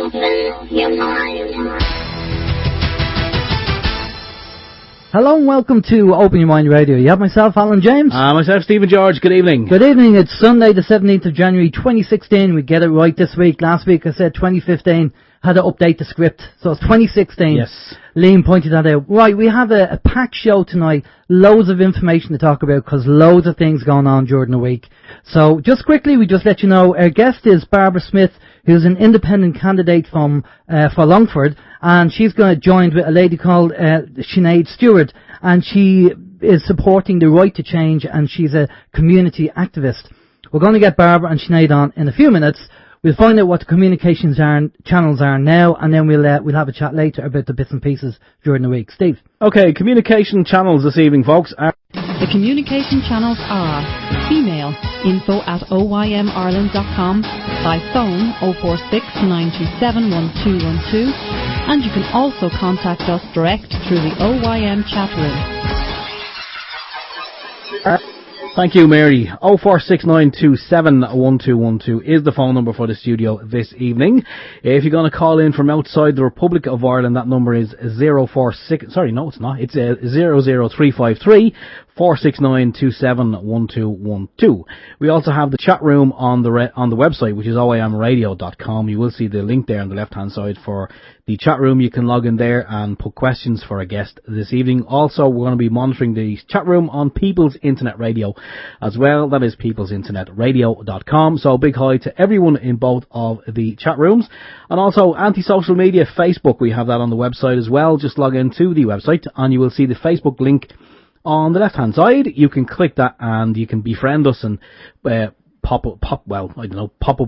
Open your mind. Hello and welcome to Open Your Mind Radio. You have myself, Alan James. Myself, Stephen George. Good evening. Good evening. It's Sunday the 17th of January 2016. We get it right this week. Last week I said 2015. Had to update the script. So it's 2016. Yes. Liam pointed that out. Right, we have a packed show tonight. Loads of information to talk about because loads of things going on during the week. So just quickly, we just let you know, our guest is Barbara Smyth, who's an independent candidate from for Longford, and she's going to join with a lady called Sinead Stewart, and she is supporting the right to change, and she's a community activist. We're going to get Barbara and Sinead on in a few minutes. We'll find out what the communications channels are now, and then we'll have a chat later about the bits and pieces during the week. Steve. Okay, communication channels this evening, folks. The communication channels are email info@oymireland.com, by phone 046 927 1212, and you can also contact us direct through the OYM chat room. Thank you, Mary. 04692711212 is the phone number for the studio this evening. If you're going to call in from outside the Republic of Ireland, that number is 046... Sorry, no, it's not. It's 00353 469271212. We also have the chat room on the website, which is oymradio.com. You will see the link there on the left-hand side for the chat room. You can log in there and put questions for a guest this evening. Also, we're going to be monitoring the chat room on People's Internet Radio as well. That is peoplesinternetradio.com. So big hi to everyone in both of the chat rooms. And also anti-social media, Facebook. We have that on the website as well. Just log into the website and you will see the Facebook link on the left-hand side. You can click that and you can befriend us and pop up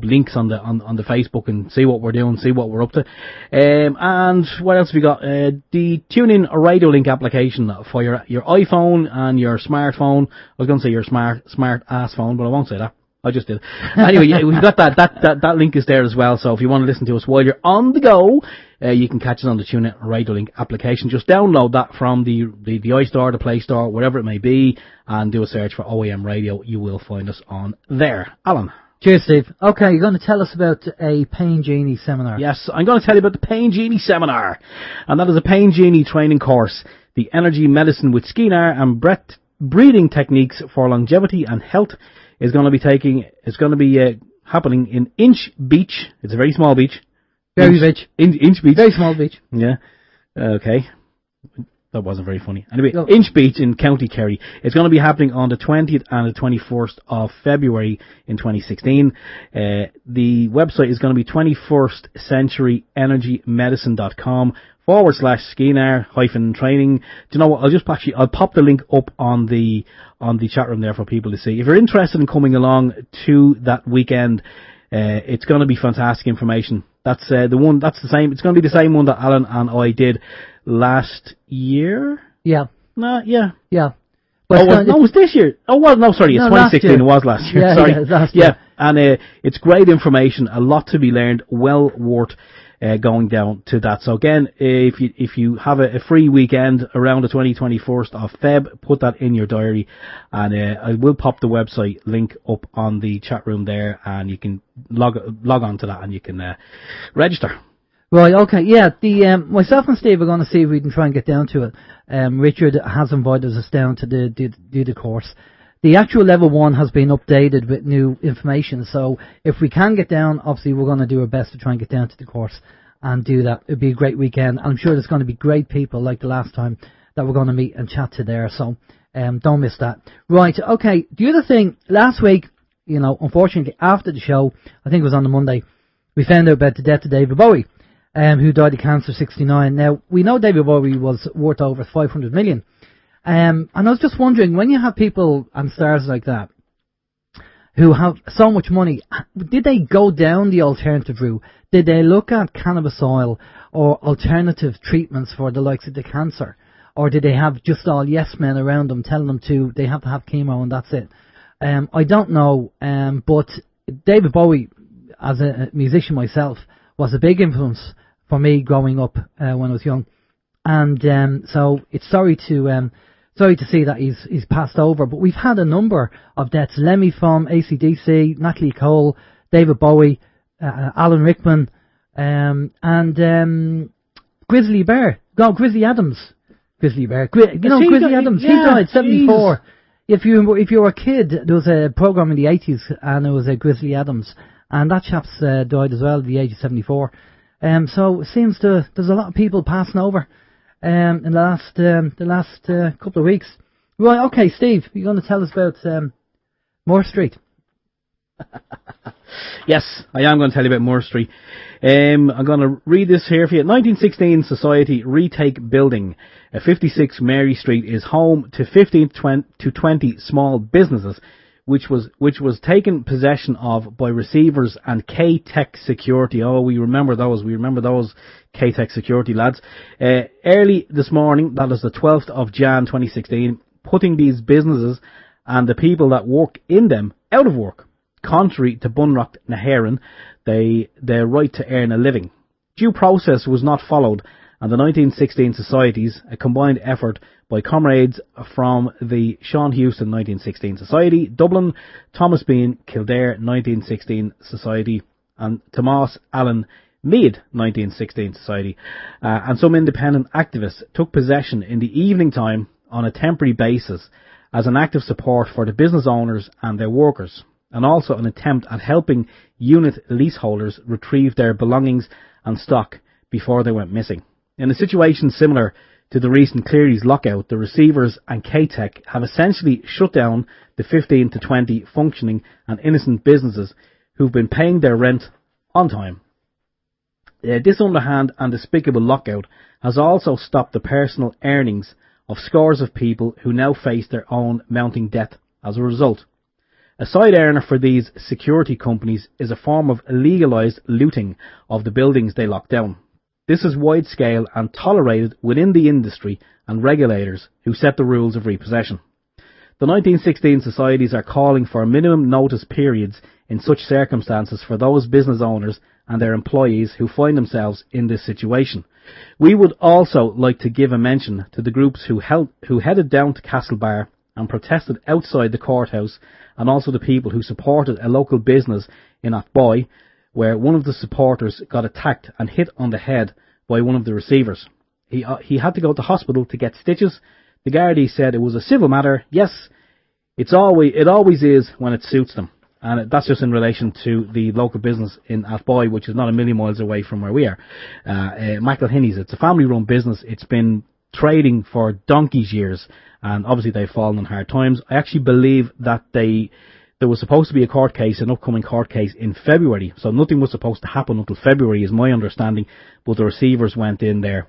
links on the Facebook and see what we're doing, see what we're up to. And what else have we got? The TuneIn Radio Link application for your iPhone and your smartphone. I was going to say your smart ass phone, but I won't say that. I just did. Anyway, yeah, we've got that link is there as well. So if you want to listen to us while you're on the go, you can catch us on the TuneIn Radio Link application. Just download that from the iStore, the Play Store, wherever it may be, and do a search for OYM Radio. You will find us on there. Alan. Cheers, Steve. Okay, you're going to tell us about a Pain Genie seminar. Yes, I'm going to tell you about the Pain Genie seminar. And that is a Pain Genie training course. The energy medicine with Skenar and breathing techniques for longevity and health is going to be happening in Inch Beach. It's a very small beach. Inch Beach. Very small beach. Yeah. Okay. That wasn't very funny. Anyway, no. Inch Beach in County Kerry. It's going to be happening on the 20th and the 21st of February in 2016. The website is going to be 21stcenturyenergymedicine.com/Skenar-training. Do you know what? I'll pop the link up on the chat room there for people to see. If you're interested in coming along to that weekend, it's going to be fantastic information. That's the same. It's going to be the same one that Alan and I did last year. Yeah. No, yeah. Yeah. But it was this year. Oh, well, no, sorry, it's 2016. It was last year. Yeah, sorry. Yeah, last year. And it's great information. A lot to be learned. Well worth going down to that. So again, if you have a free weekend around the 21st of Feb, put that in your diary, and I will pop the website link up on the chat room there, and you can log on to that and you can register. Right, okay, yeah, myself and Steve are going to see if we can try and get down to it. Richard has invited us down to do the course. The actual level 1 has been updated with new information, so if we can get down, obviously we're going to do our best to try and get down to the course and do that. It'll be a great weekend. I'm sure there's going to be great people like the last time that we're going to meet and chat to there, so don't miss that. Right, okay, the other thing, last week, unfortunately after the show, I think it was on the Monday, we found out about the death of David Bowie, who died of cancer, 69. Now, we know David Bowie was worth over 500 million. And I was just wondering, when you have people and stars like that who have so much money, did they go down the alternative route? Did they look at cannabis oil or alternative treatments for the likes of the cancer? Or did they have just all yes men around them telling them they have to have chemo and that's it? I don't know, but David Bowie, as a musician myself, was a big influence for me growing up when I was young. And so it's sorry to see that he's passed over, but we've had a number of deaths. Lemmy from AC/DC, Natalie Cole, David Bowie, Alan Rickman, and Grizzly Bear. No, Grizzly Adams. Grizzly Bear. Grizzly Adams. He died 74. Jesus. If you were a kid, there was a program in the 80s, and it was a Grizzly Adams, and that chap's died as well at the age of 74. So it seems there's a lot of people passing over in the last couple of weeks. Right, okay, Steve, you're going to tell us about Moore Street. Yes, I am going to tell you about Moore Street. I'm going to read this here for you. 1916 Society Retake Building, 56 Mary Street, is home to 15 to 20 small businesses, which was taken possession of by receivers and K-Tech Security. Oh, we remember those. We remember those K-Tech Security lads. Early this morning, that is the 12th of Jan 2016, putting these businesses and the people that work in them out of work, contrary to Bunrock Naharan, their right to earn a living. Due process was not followed, and the 1916 Societies, a combined effort by comrades from the Sean Houston 1916 Society, Dublin, Thomas Bean Kildare 1916 Society, and Tomas Allen Mead 1916 Society, and some independent activists took possession in the evening time on a temporary basis as an act of support for the business owners and their workers, and also an attempt at helping unit leaseholders retrieve their belongings and stock before they went missing. In a situation similar to the recent Cleary's lockout, the receivers and K-Tech have essentially shut down the 15 to 20 functioning and innocent businesses who've been paying their rent on time. This underhand and despicable lockout has also stopped the personal earnings of scores of people who now face their own mounting debt as a result. A side earner for these security companies is a form of legalised looting of the buildings they lock down. This is wide scale and tolerated within the industry and regulators who set the rules of repossession. The 1916 Societies are calling for minimum notice periods in such circumstances for those business owners and their employees who find themselves in this situation. We would also like to give a mention to the groups who headed down to Castlebar and protested outside the courthouse, and also the people who supported a local business in Athboy, where one of the supporters got attacked and hit on the head by one of the receivers. He had to go to hospital to get stitches. The Gardaí said it was a civil matter. Yes, it always is when it suits them. And that's just in relation to the local business in Athboy, which is not a million miles away from where we are. McElhinney's, it's a family-run business. It's been trading for donkey's years, and obviously they've fallen in hard times. I actually believe that there was supposed to be an upcoming court case in February, so nothing was supposed to happen until February, is my understanding, but the receivers went in there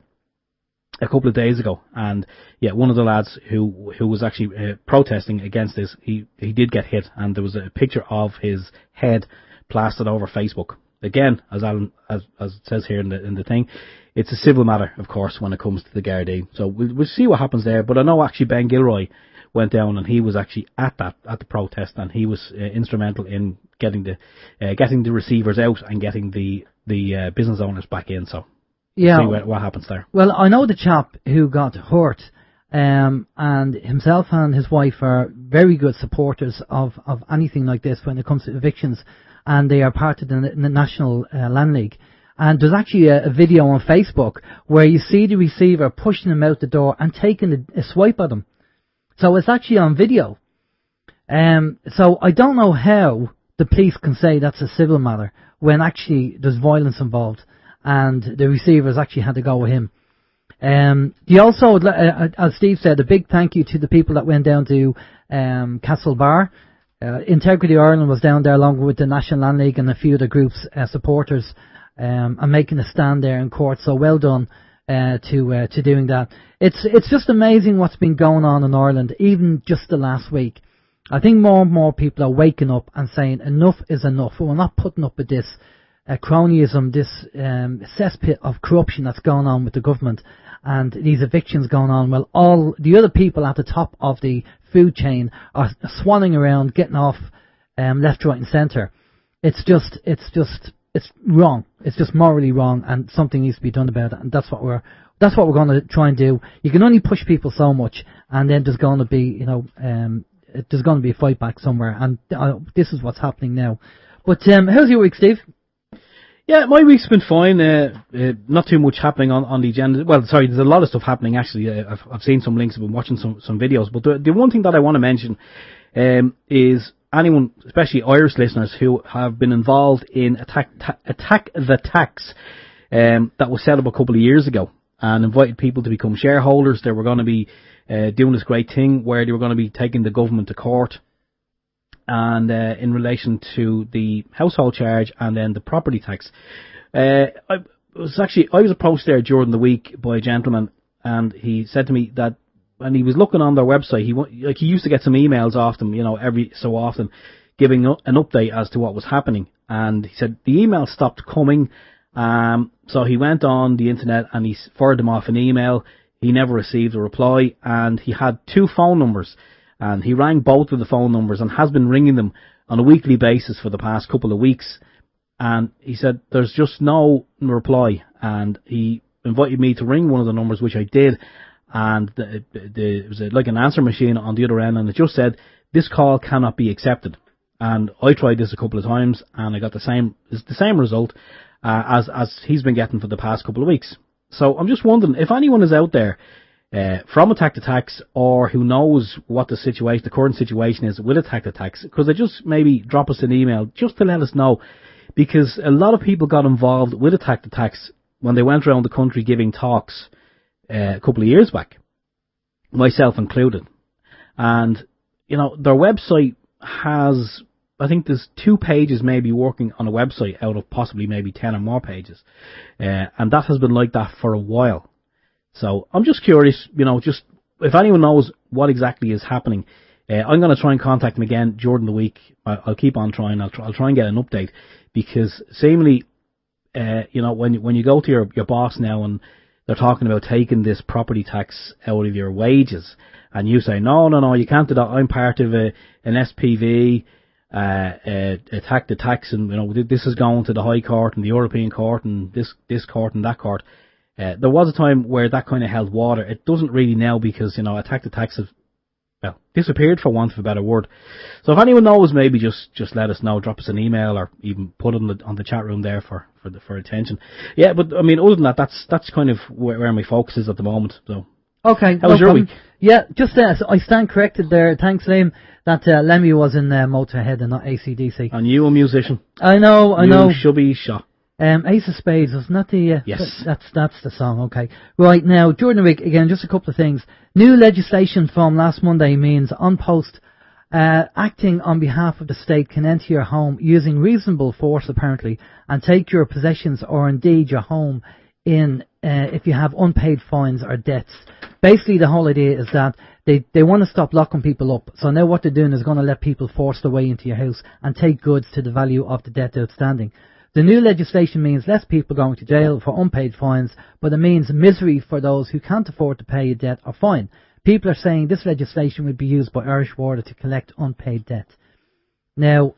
a couple of days ago, and yeah, one of the lads who was actually protesting against this, he did get hit, and there was a picture of his head plastered over Facebook. Again, as it says here in the thing, it's a civil matter, of course, when it comes to the Gardaí. So we'll see what happens there. But I know actually Ben Gilroy went down, and he was actually at the protest, and he was instrumental in getting the receivers out and getting the business owners back in. So we'll see what happens there. Well, I know the chap who got hurt, and himself and his wife are very good supporters of anything like this when it comes to evictions, and they are part of the National Land League. And there's actually a video on Facebook where you see the receiver pushing him out the door and taking a swipe at him. So it's actually on video. So I don't know how the police can say that's a civil matter when actually there's violence involved, and the receivers actually had to go with him. He also, as Steve said, a big thank you to the people that went down to Castlebar. Integrity Ireland was down there along with the National Land League and a few of the group's supporters, and making a stand there in court. So well done to doing that. It's just amazing what's been going on in Ireland, even just the last week. I think more and more people are waking up and saying enough is enough. We're not putting up with this cronyism, this cesspit of corruption that's going on with the government, and these evictions going on. Well, all the other people at the top of the food chain are swanning around, getting off left, right and centre. It's wrong. It's just morally wrong, and something needs to be done about it. And that's what we're going to try and do. You can only push people so much, and then there's going to be, there's going to be a fight back somewhere. And this is what's happening now. But how's your week, Steve? Yeah, my week's been fine. Not too much happening on the agenda. Well, sorry, there's a lot of stuff happening actually. I've seen some links, I've been watching some videos. But the one thing that I want to mention is anyone, especially Irish listeners, who have been involved in Attack the Tax that was set up a couple of years ago and invited people to become shareholders. They were going to be doing this great thing where they were going to be taking the government to court. And in relation to the household charge and then the property tax, I was approached there during the week by a gentleman, and he said to me that when he was looking on their website, he used to get some emails off them, every so often, giving an update as to what was happening. And he said the email stopped coming, so he went on the internet and he fired them off an email. He never received a reply, and he had 2 phone numbers. And he rang both of the phone numbers and has been ringing them on a weekly basis for the past couple of weeks. And he said there's just no reply. And he invited me to ring one of the numbers, which I did. And it was like an answer machine on the other end. And it just said, this call cannot be accepted. And I tried this a couple of times and I got the same result as he's been getting for the past couple of weeks. So I'm just wondering if anyone is out there from Attack the Tax, or who knows what the current situation is with Attack the Tax, because they just maybe drop us an email just to let us know, because a lot of people got involved with Attack the Tax when they went around the country giving talks a couple of years back, myself included. And, their website has, I think there's 2 pages maybe working on a website out of possibly maybe 10 or more pages. And that has been like that for a while. So I'm just curious, just if anyone knows what exactly is happening, I'm going to try and contact them again during the week. I'll keep on trying. I'll try and get an update, because seemingly, when you go to your boss now and they're talking about taking this property tax out of your wages, and you say no, you can't do that. I'm part of an SPV, Attack the Tax, and this is going to the High Court and the European Court and this court and that court. There was a time where that kind of held water. It doesn't really now, because, Attack the Tax have, disappeared, for want of a better word. So if anyone knows, maybe just let us know, drop us an email, or even put it on the chat room there for attention. Yeah, but I mean, other than that, that's kind of where my focus is at the moment. So. Okay. How was your week? Yeah, just I stand corrected there. Thanks, Liam. That Lemmy was in Motorhead and not AC/DC. And you a musician? I know. You should be shot. Ace of Spades, wasn't that the... yes. That's the song, okay. Right, now, during the week, again, just a couple of things. New legislation from last Monday means on post, acting on behalf of the state can enter your home using reasonable force, apparently, and take your possessions or indeed your home if you have unpaid fines or debts. Basically, the whole idea is that they want to stop locking people up. So now what they're doing is going to let people force their way into your house and take goods to the value of the debt outstanding. The new legislation means less people going to jail for unpaid fines, but it means misery for those who can't afford to pay a debt or fine. People are saying this legislation would be used by Irish Water to collect unpaid debt. Now,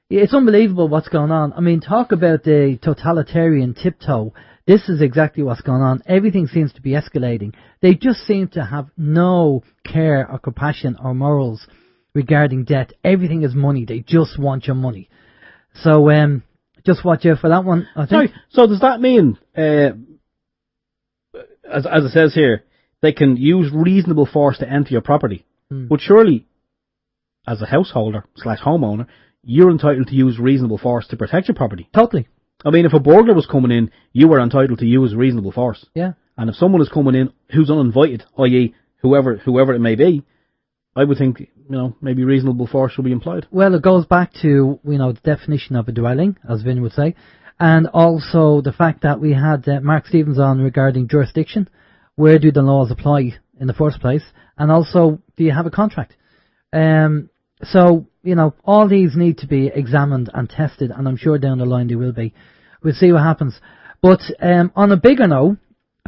it's unbelievable what's going on. I mean, talk about the totalitarian tiptoe. This is exactly what's going on. Everything seems to be escalating. They just seem to have no care or compassion or morals regarding debt. Everything is money. They just want your money. So, just watch out for that one, I think. Sorry, so does that mean, as it says here, they can use reasonable force to enter your property? But surely, as a householder / homeowner, you're entitled to use reasonable force to protect your property. Totally. I mean, if a burglar was coming in, you were entitled to use reasonable force. Yeah. And if someone is coming in who's uninvited, i.e. whoever it may be, I would think, maybe reasonable force should be employed. Well, it goes back to, the definition of a dwelling, as Vin would say, and also the fact that we had Mark Stevens on regarding jurisdiction. Where do the laws apply in the first place? And also, do you have a contract? So, all these need to be examined and tested, and I'm sure down the line they will be. We'll see what happens. But on a bigger note,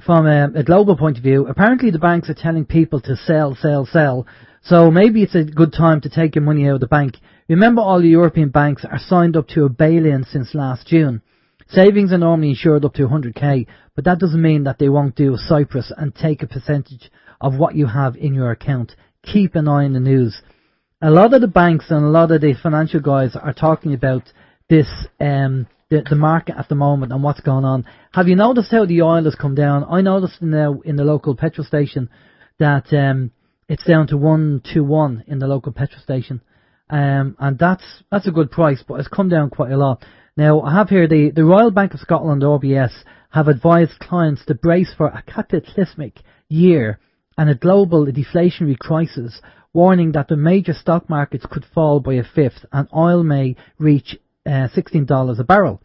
from a global point of view, apparently the banks are telling people to sell. So maybe it's a good time to take your money out of the bank. Remember, all the European banks are signed up to a bail-in since last June. Savings are normally insured up to 100k, but that doesn't mean that they won't do Cyprus and take a percentage of what you have in your account. Keep an eye on the news. A lot of the banks and a lot of the financial guys are talking about this the market at the moment and what's going on. Have you noticed how the oil has come down? I noticed now in the local petrol station that it's down to 121 in the local petrol station, and that's a good price, but it's come down quite a lot. Now I have here the Royal Bank of Scotland (RBS) have advised clients to brace for a cataclysmic year and a global deflationary crisis, warning that the major stock markets could fall by a fifth and oil may reach $16 a barrel.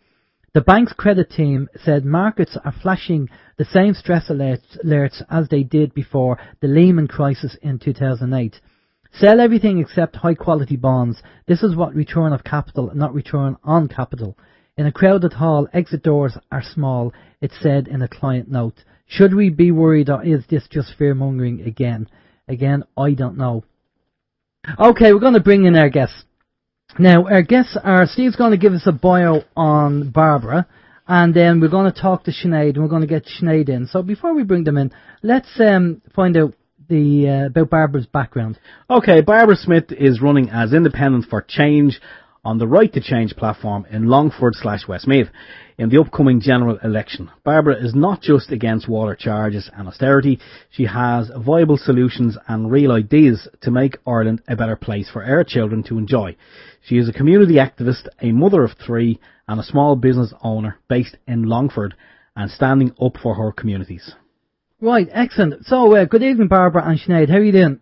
The bank's credit team said markets are flashing the same stress alerts as they did before the Lehman crisis in 2008. Sell everything except high quality bonds. This is what return of capital, not return on capital. In a crowded hall, exit doors are small, it said in a client note. Should we be worried, or is this just fear-mongering again? Again, I don't know. Okay, we're going to bring in our guests. Now, our guests are, Steve's going to give us a bio on Barbara, and then we're going to talk to Sinead, and we're going to get Sinead in. So before we bring them in, let's find out about Barbara's background. Okay, Barbara Smyth is running as Independent for Change on the Right to Change platform in Longford/Westmeath in the upcoming general election. Barbara is not just against water charges and austerity. She has viable solutions and real ideas to make Ireland a better place for our children to enjoy. She is a community activist, a mother of three, and a small business owner based in Longford and standing up for her communities. Right, excellent. So, good evening, Barbara and Sinead. How are you doing?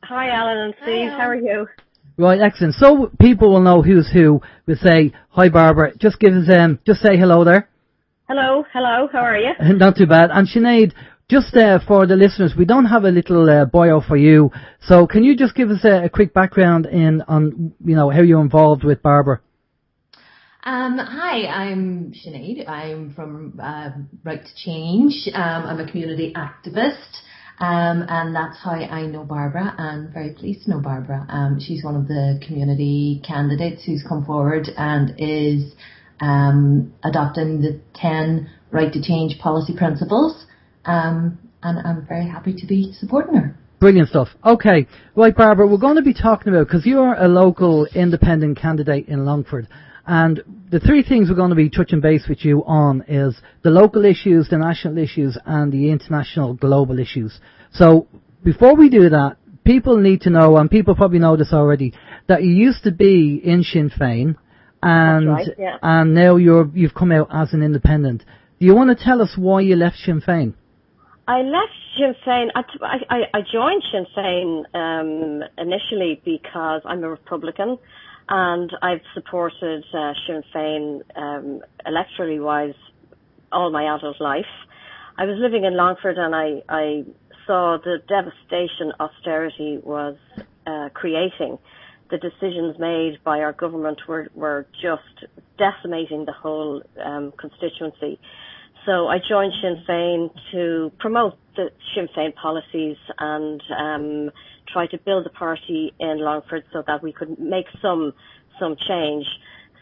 Hi, Alan and Steve. How are you? Right, excellent. So people will know who's who. We'll say, hi Barbara, just give us, just say hello there. Hello, how are you? Not too bad. And Sinead, just for the listeners, we don't have a little bio for you, so can you just give us a quick background on how you're involved with Barbara? Hi, I'm Sinead. I'm from Right to Change. I'm a community activist. And that's how I know Barbara, and very pleased to know Barbara. She's one of the community candidates who's come forward and is adopting the 10 Right to Change policy principles, and I'm very happy to be supporting her. Brilliant stuff. Okay, right, Barbara, we're going to be talking about, because you're a local independent candidate in Longford, and the three things we're going to be touching base with you on is the local issues, the national issues, and the international global issues. So before we do that, people need to know, and people probably know this already, that you used to be in Sinn Féin, and That's right, yeah. and now you've come out as an independent. Do you want to tell us why you left Sinn Féin? I left Sinn Féin. I joined Sinn Féin initially because I'm a Republican, and I've supported Sinn Féin electorally wise all my adult life. I was living in Longford, and I saw the devastation austerity was creating. The decisions made by our government were just decimating the whole constituency. So I joined Sinn Féin to promote the Sinn Féin policies and try to build a party in Longford so that we could make some change.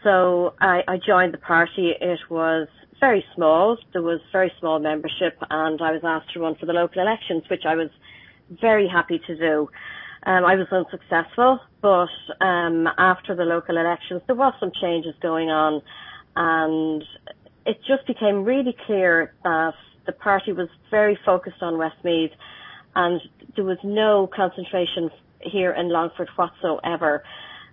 So I joined the party. It was very small. There was very small membership, and I was asked to run for the local elections, which I was very happy to do. I was unsuccessful, but after the local elections, there was some changes going on, and it just became really clear that the party was very focused on Westmeath, and there was no concentration here in Longford whatsoever.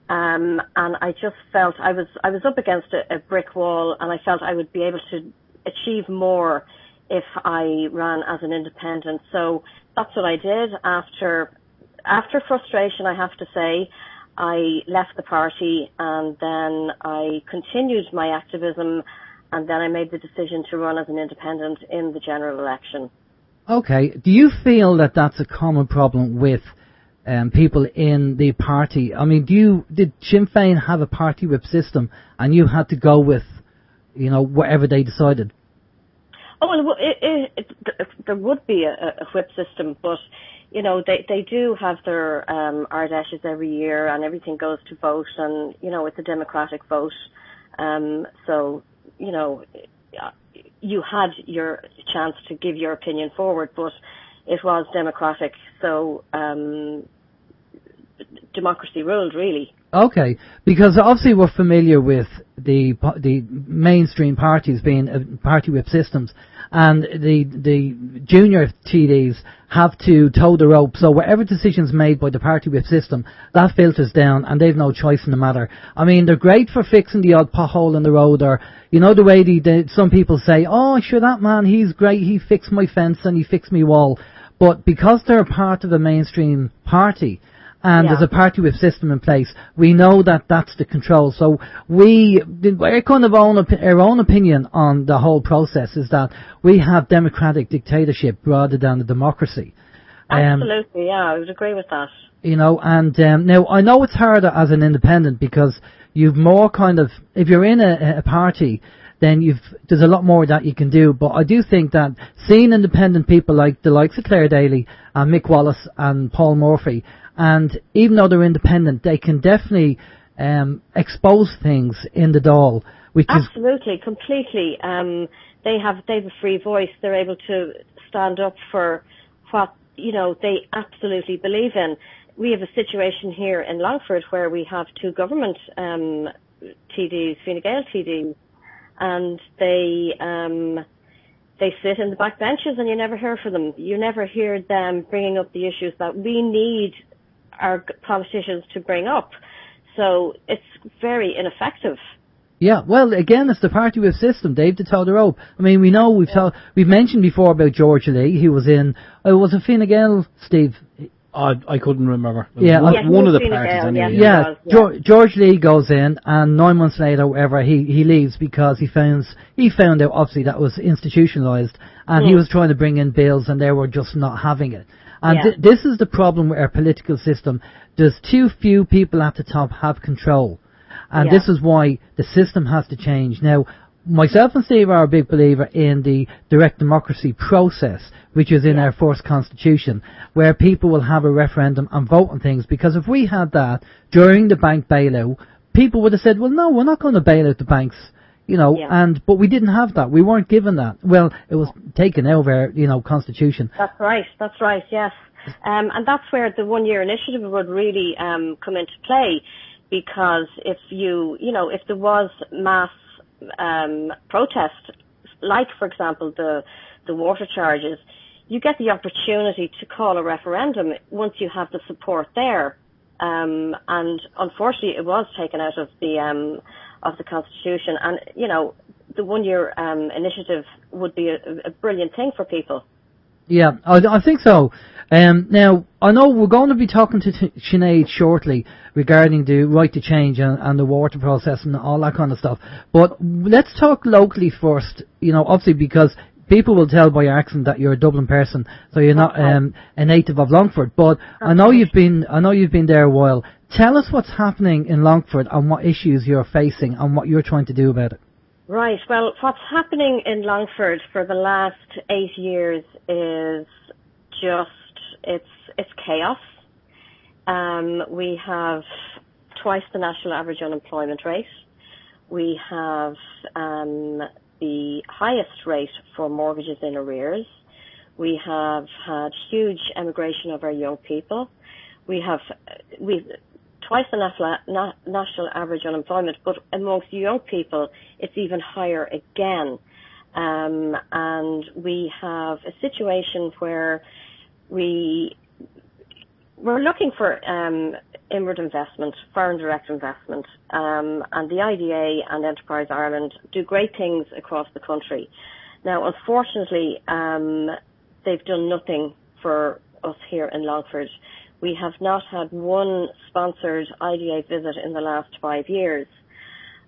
And I just felt I was up against a brick wall, and I felt I would be able to achieve more if I ran as an independent. So that's what I did. After frustration, I have to say, I left the party, and then I continued my activism, and then I made the decision to run as an independent in the general election. Okay. Do you feel that that's a common problem with people in the party? I mean, did Sinn Féin have a party whip system, and you had to go with, whatever they decided? Oh, well, there would be a whip system, but they do have their Ardèches every year, and everything goes to vote, and it's a democratic vote. So you had your chance to give your opinion forward, but it was democratic. So democracy ruled, really. Okay, because obviously we're familiar with the mainstream parties being party whip systems, and the junior TDs have to toe the rope. So whatever decisions made by the party whip system, that filters down, and they've no choice in the matter. I mean, they're great for fixing the odd pothole in the road, or the way some people say, "Oh, sure, that man, he's great. He fixed my fence and he fixed my wall." But because they're part of a mainstream party, and there's a party whip system in place, we know that that's the control. So our kind of our own opinion on the whole process is that we have democratic dictatorship rather than a democracy. Absolutely, I would agree with that. And now I know it's harder as an independent because you've more kind of, if you're in a party, then there's a lot more that you can do. But I do think that seeing independent people like the likes of Claire Daly and Mick Wallace and Paul Murphy, and even though they're independent, they can definitely expose things in the Dáil. Absolutely, completely. They have a free voice. They're able to stand up for what they absolutely believe in. We have a situation here in Longford where we have two government TDs, Fine Gael TDs, and they sit in the back benches and you never hear from them. You never hear them bringing up the issues that we need our politicians to bring up. So it's very ineffective. Yeah, well, again, it's the party whip system. They've to toe the rope. I mean, we know we've mentioned before about George Lee. He was in. Was it Fine Gael, Steve? I couldn't remember. One of the parties. Anyway, yeah. George Lee goes in, and 9 months later, whatever, he leaves because he found out obviously that was institutionalised, and he was trying to bring in bills, and they were just not having it. And this is the problem with our political system. There's too few people at the top have control. And this is why the system has to change. Now, myself and Steve are a big believer in the direct democracy process, which is in our first constitution, where people will have a referendum and vote on things. Because if we had that during the bank bailout, people would have said, well, no, we're not going to bail out the banks. But we didn't have that. We weren't given that. Well, it was taken out of our, constitution. That's right, yes. And that's where the 1 year initiative would really come into play, because if if there was mass protest, like, for example, the water charges, you get the opportunity to call a referendum once you have the support there. And unfortunately, it was taken out of the Constitution, and the 1 year initiative would be a brilliant thing for people. Yeah, I think so. Now, I know we're going to be talking to Sinead shortly regarding the right to change and the water process and all that kind of stuff. But let's talk locally first, obviously, because people will tell by your accent that you're a Dublin person, so you're not a native of Longford. But I know you've been there a while. Tell us what's happening in Longford and what issues you're facing and what you're trying to do about it. Right. Well, what's happening in Longford for the last 8 years is just it's chaos. We have twice the national average unemployment rate. We have the highest rate for mortgages in arrears. We have had huge emigration of our young people. We've twice the national average unemployment, but amongst young people, it's even higher again. And we have a situation where we're looking for inward investment, foreign direct investment, and the IDA and Enterprise Ireland do great things across the country. Now, unfortunately, they've done nothing for us here in Longford. We have not had one sponsored IDA visit in the last 5 years,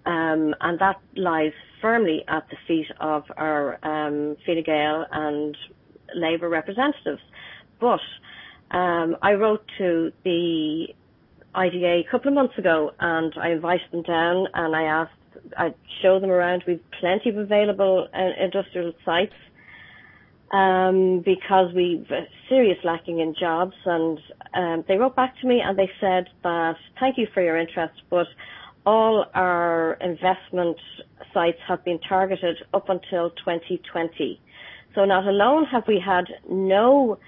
and that lies firmly at the feet of our Fine Gael and Labour representatives. But I wrote to the IDA a couple of months ago, and I invited them down, and I'd show them around. We've plenty of available industrial sites, because we've a serious lacking in jobs, and they wrote back to me and they said that thank you for your interest, but all our investment sites have been targeted up until 2020. So not alone have we had no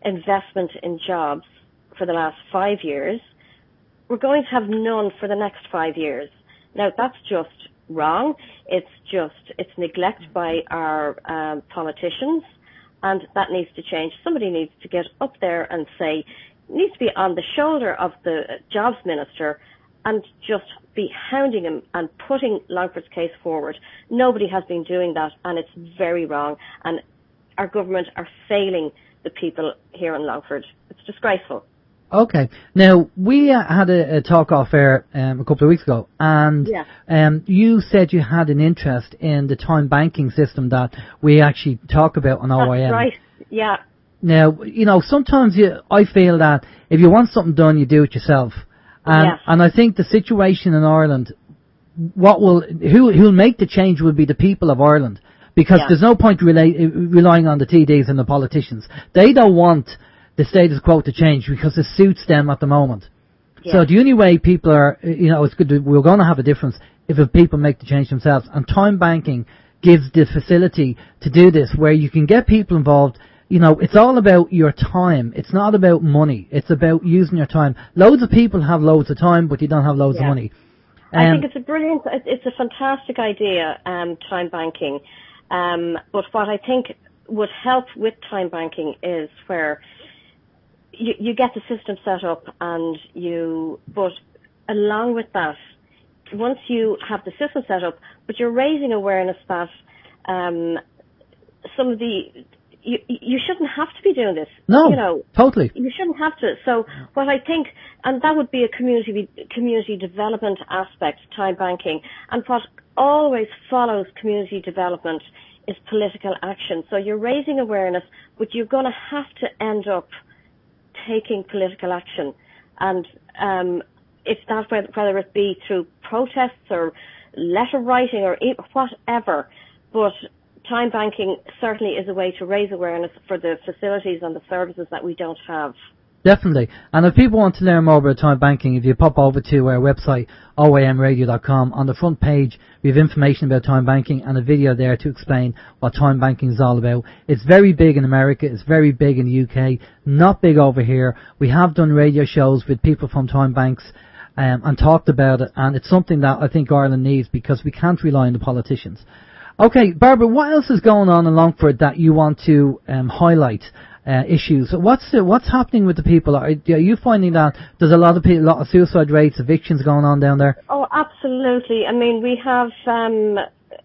investment in jobs for the last 5 years, we're going to have none for the next 5 years. Now, that's just wrong. It's neglect by our politicians, and that needs to change. Somebody needs to get up there and say, needs to be on the shoulder of the jobs minister and just be hounding him and putting Longford's case forward. Nobody has been doing that, and it's very wrong. And our government are failing the people here in Longford. It's disgraceful. Okay. Now, we had a talk off air a couple of weeks ago, and you said you had an interest in the time banking system that we actually talk about on OYM. That's right, yeah. Now, you know, sometimes I feel that if you want something done, you do it yourself. And I think the situation in Ireland, who'll make the change will be the people of Ireland, because there's no point relying on the TDs and the politicians. They don't want the status quo to change because it suits them at the moment. So the only way people are, you know, it's good. We're going to have a difference if people make the change themselves. And time banking gives the facility to do this, where you can get people involved. You know, it's all about your time. It's not about money. It's about using your time. Loads of people have loads of time, but you don't have loads of money. I think it's a fantastic idea, time banking. But what I think would help with time banking is where you get the system set up but along with that, once you have the system set up, but you're raising awareness that some of you shouldn't have to be doing this. No, you know, totally. You shouldn't have to. So what I think, and that would be a community development aspect, time banking, and what always follows community development is political action. So you're raising awareness, but you're going to have to end up taking political action. And if that, whether it be through protests or letter writing or whatever, but time banking certainly is a way to raise awareness for the facilities and the services that we don't have. Definitely. And if people want to learn more about time banking, if you pop over to our website, oymradio.com, on the front page we have information about time banking and a video there to explain what time banking is all about. It's very big in America, it's very big in the UK, not big over here. We have done radio shows with people from time banks and talked about it, and it's something that I think Ireland needs because we can't rely on the politicians. Okay, Barbara, what else is going on in Longford that you want to highlight? Issues. What's happening with the people? Are you finding that there's a lot of suicide rates, evictions going on down there? Oh, absolutely. I mean, we have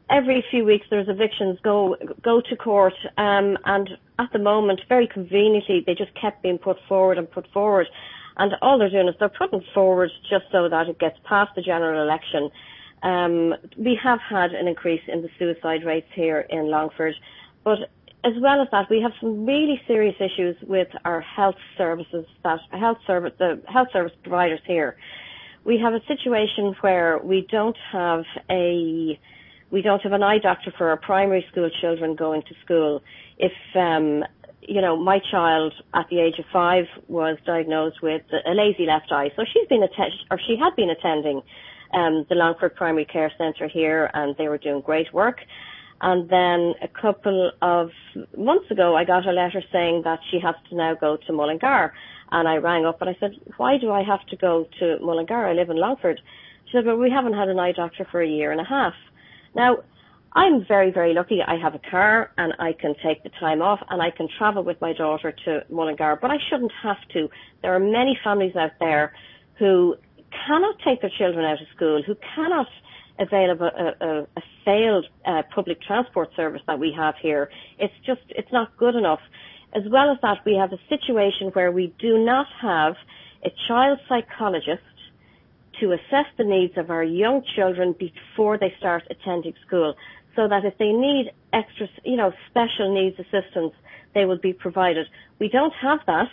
every few weeks there's evictions go to court, and at the moment, very conveniently, they just kept being put forward, and all they're doing is they're putting forward just so that it gets past the general election. We have had an increase in the suicide rates here in Longford, but as well as that, we have some really serious issues with our health services, the health service providers here. We have a situation where we don't have an eye doctor for our primary school children going to school. If my child at the age of 5 was diagnosed with a lazy left eye, so she had been attending the Longford Primary Care Centre here, and they were doing great work. And then a couple of months ago, I got a letter saying that she has to now go to Mullingar. And I rang up and I said, why do I have to go to Mullingar? I live in Longford. She said, well, we haven't had an eye doctor for 1.5 years. Now, I'm very, very lucky. I have a car and I can take the time off and I can travel with my daughter to Mullingar, but I shouldn't have to. There are many families out there who cannot take their children out of school, who cannot avail of a failed public transport service that we have here. It's not good enough. As well as that, we have a situation where we do not have a child psychologist to assess the needs of our young children before they start attending school, so that if they need extra, special needs assistance, they will be provided. We don't have that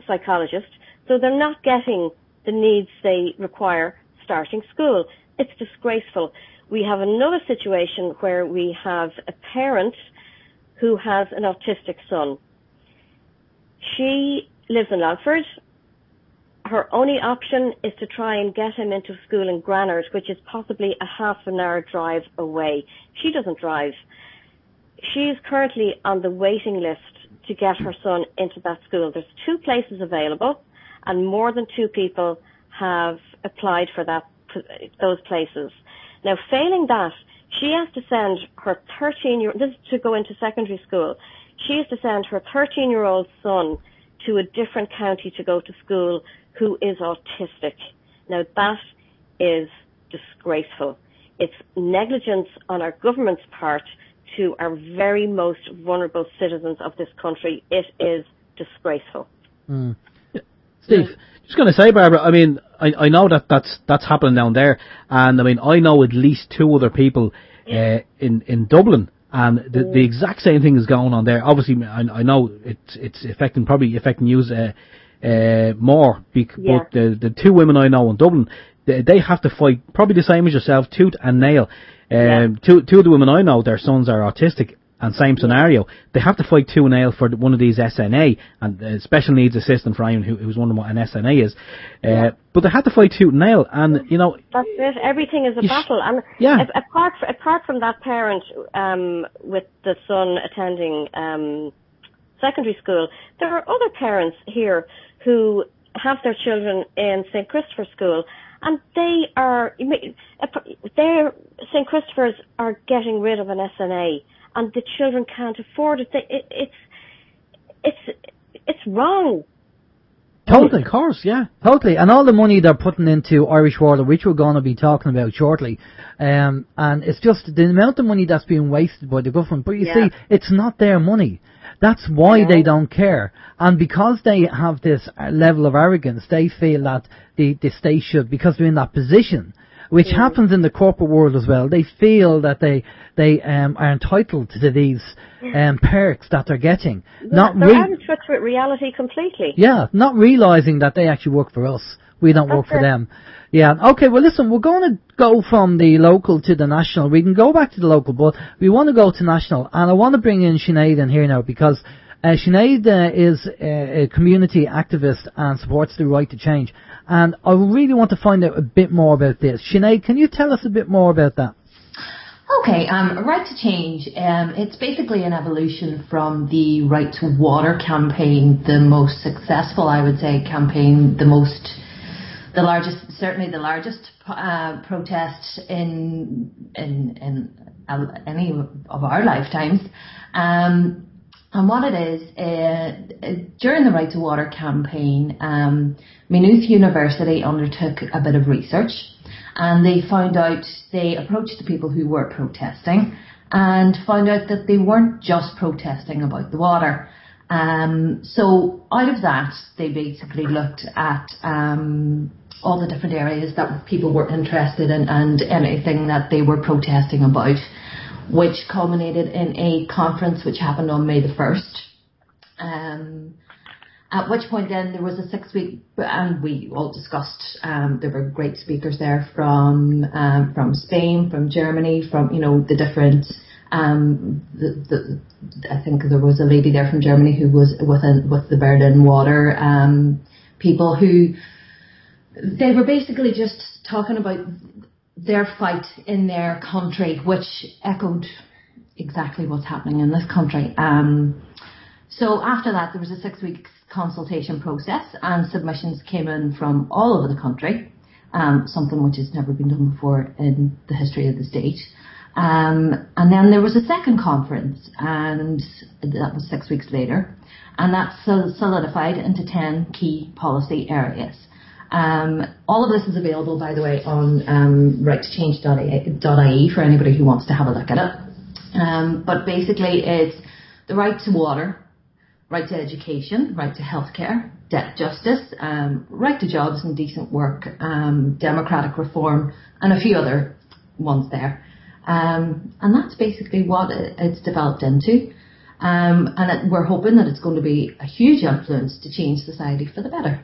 psychologist, so they're not getting the needs they require starting school. It's disgraceful. We have another situation where we have a parent who has an autistic son. She lives in Longford. Her only option is to try and get him into school in Granard, which is possibly a half-an-hour drive away. She doesn't drive. She is currently on the waiting list to get her son into that school. There's 2 places available, and more than 2 people have applied for those places. Now, failing that, she has to send her 13-year-old, this is to go into secondary school, she has to send her 13-year-old son to a different county to go to school who is autistic. Now, that is disgraceful. It's negligence on our government's part to our very most vulnerable citizens of this country. It is disgraceful. Mm. Steve, just going to say, Barbara, I mean, I know that's happening down there, and I mean, I know at least two other people in Dublin, and the exact same thing is going on there. Obviously, I know it's affecting you more, but the two women I know in Dublin, they have to fight probably the same as yourself, tooth and nail. Two of the women I know, their sons are autistic, and same scenario. They have to fight tooth and nail for one of these SNA, and special needs assistant for anyone who's wondering what an SNA is. But they have to fight tooth and nail, and you know. That's it. Everything is a battle, and apart from that parent with the son attending secondary school, there are other parents here who have their children in St. Christopher's School, and their St. Christopher's are getting rid of an SNA, and the children can't afford it. It's wrong. Totally, of course, yeah, totally. And all the money they're putting into Irish Water, which we're going to be talking about shortly, and it's just the amount of money that's being wasted by the government. But you see, it's not their money. That's why they don't care. And because they have this level of arrogance, they feel that the state should, because they're in that position, which happens in the corporate world as well. They feel that they are entitled to these perks that they're getting. They're out of touch with reality completely. Yeah, not realising that they actually work for us. We don't work for them. Yeah, okay, well listen, we're going to go from the local to the national. We can go back to the local, but we want to go to national. And I want to bring in Sinead in here now, because Sinead is a community activist and supports the right to change. And I really want to find out a bit more about this. Sinead, can you tell us a bit more about that? Okay, Right to Change, it's basically an evolution from the Right to Water campaign, the most successful, I would say, campaign, the largest protest in any of our lifetimes. And what it is, during the Right to Water campaign, Maynooth University undertook a bit of research, and they approached the people who were protesting and found out that they weren't just protesting about the water. So out of that, they basically looked at all the different areas that people were interested in and anything that they were protesting about, which culminated in a conference which happened on May the 1st. At which point then there was a 6-week, and we all discussed, there were great speakers there from Spain, from Germany, from, the different, I think there was a lady there from Germany who was with the Berlin Water people, who they were basically just talking about their fight in their country, which echoed exactly what's happening in this country. So after that, there was a 6-week consultation process, and submissions came in from all over the country, something which has never been done before in the history of the state. And then there was a second conference, and that was 6 weeks later, and that solidified into 10 key policy areas. All of this is available, by the way, on righttochange.ie for anybody who wants to have a look at it. But basically it's the right to water, right to education, right to healthcare, debt justice, right to jobs and decent work, democratic reform, and a few other ones there. And that's basically what it's developed into. We're hoping that it's going to be a huge influence to change society for the better.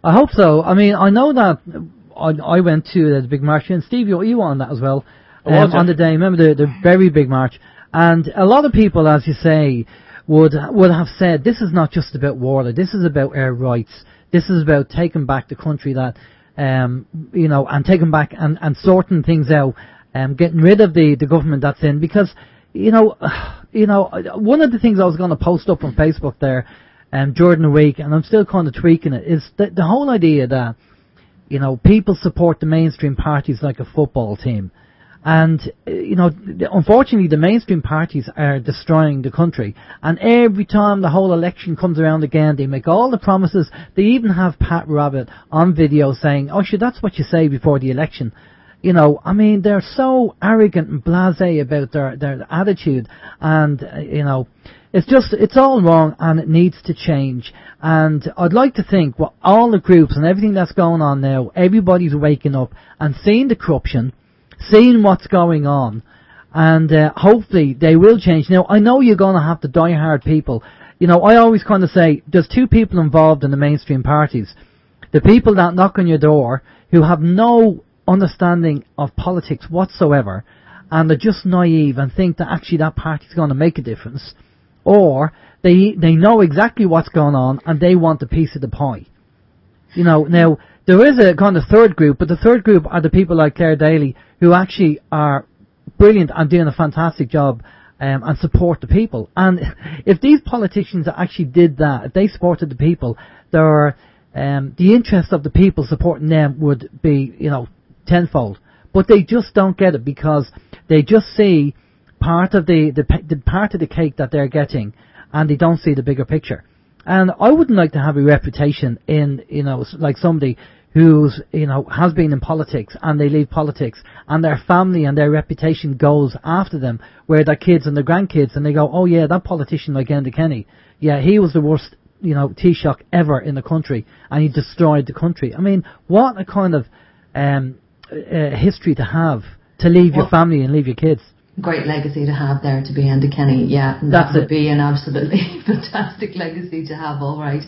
I hope so. I mean, I know that I went to the big march, and Steve, you were on that as well, on the day. Remember the very big march? And a lot of people, as you say, would have said, this is not just about water, this is about our rights, this is about taking back the country that, and taking back and sorting things out, getting rid of the government that's in, because, one of the things I was going to post up on Facebook there, during the week, and I'm still kind of tweaking it, is the whole idea that you know, people support the mainstream parties like a football team. And, you know, unfortunately, the mainstream parties are destroying the country. And every time the whole election comes around again, they make all the promises. They even have Pat Rabbit on video saying, oh, sure, that's what you say before the election. You know, I mean, they're so arrogant and blasé about their attitude. And, you know, it's all wrong and it needs to change. And I'd like to think, well, all the groups and everything that's going on now, everybody's waking up and seeing the corruption, seeing what's going on, and hopefully they will change. Now, I know you're going to have the die-hard people. You know, I always kind of say there's two people involved in the mainstream parties. The people that knock on your door who have no understanding of politics whatsoever, and they're just naive and think that actually that party's going to make a difference, or they know exactly what's going on and they want a piece of the pie. You know, now, there is a kind of third group, but the third group are the people like Claire Daly who actually are brilliant and doing a fantastic job and support the people. And if these politicians actually did that, if they supported the people, the interest of the people supporting them would be, you know, tenfold. But they just don't get it because they just see part of the part of the cake that they're getting, and they don't see the bigger picture. And I wouldn't like to have a reputation in, you know, like somebody who's, you know, has been in politics and they leave politics and their family and their reputation goes after them, where their kids and their grandkids, and they go, oh yeah, that politician like Enda Kenny, yeah, he was the worst, you know, Taoiseach ever in the country and he destroyed the country. I mean, what a kind of history to have, to leave your family and leave your kids. Great legacy to have there, to be Enda Kenny. Yeah, that would be an absolutely fantastic legacy to have, all right.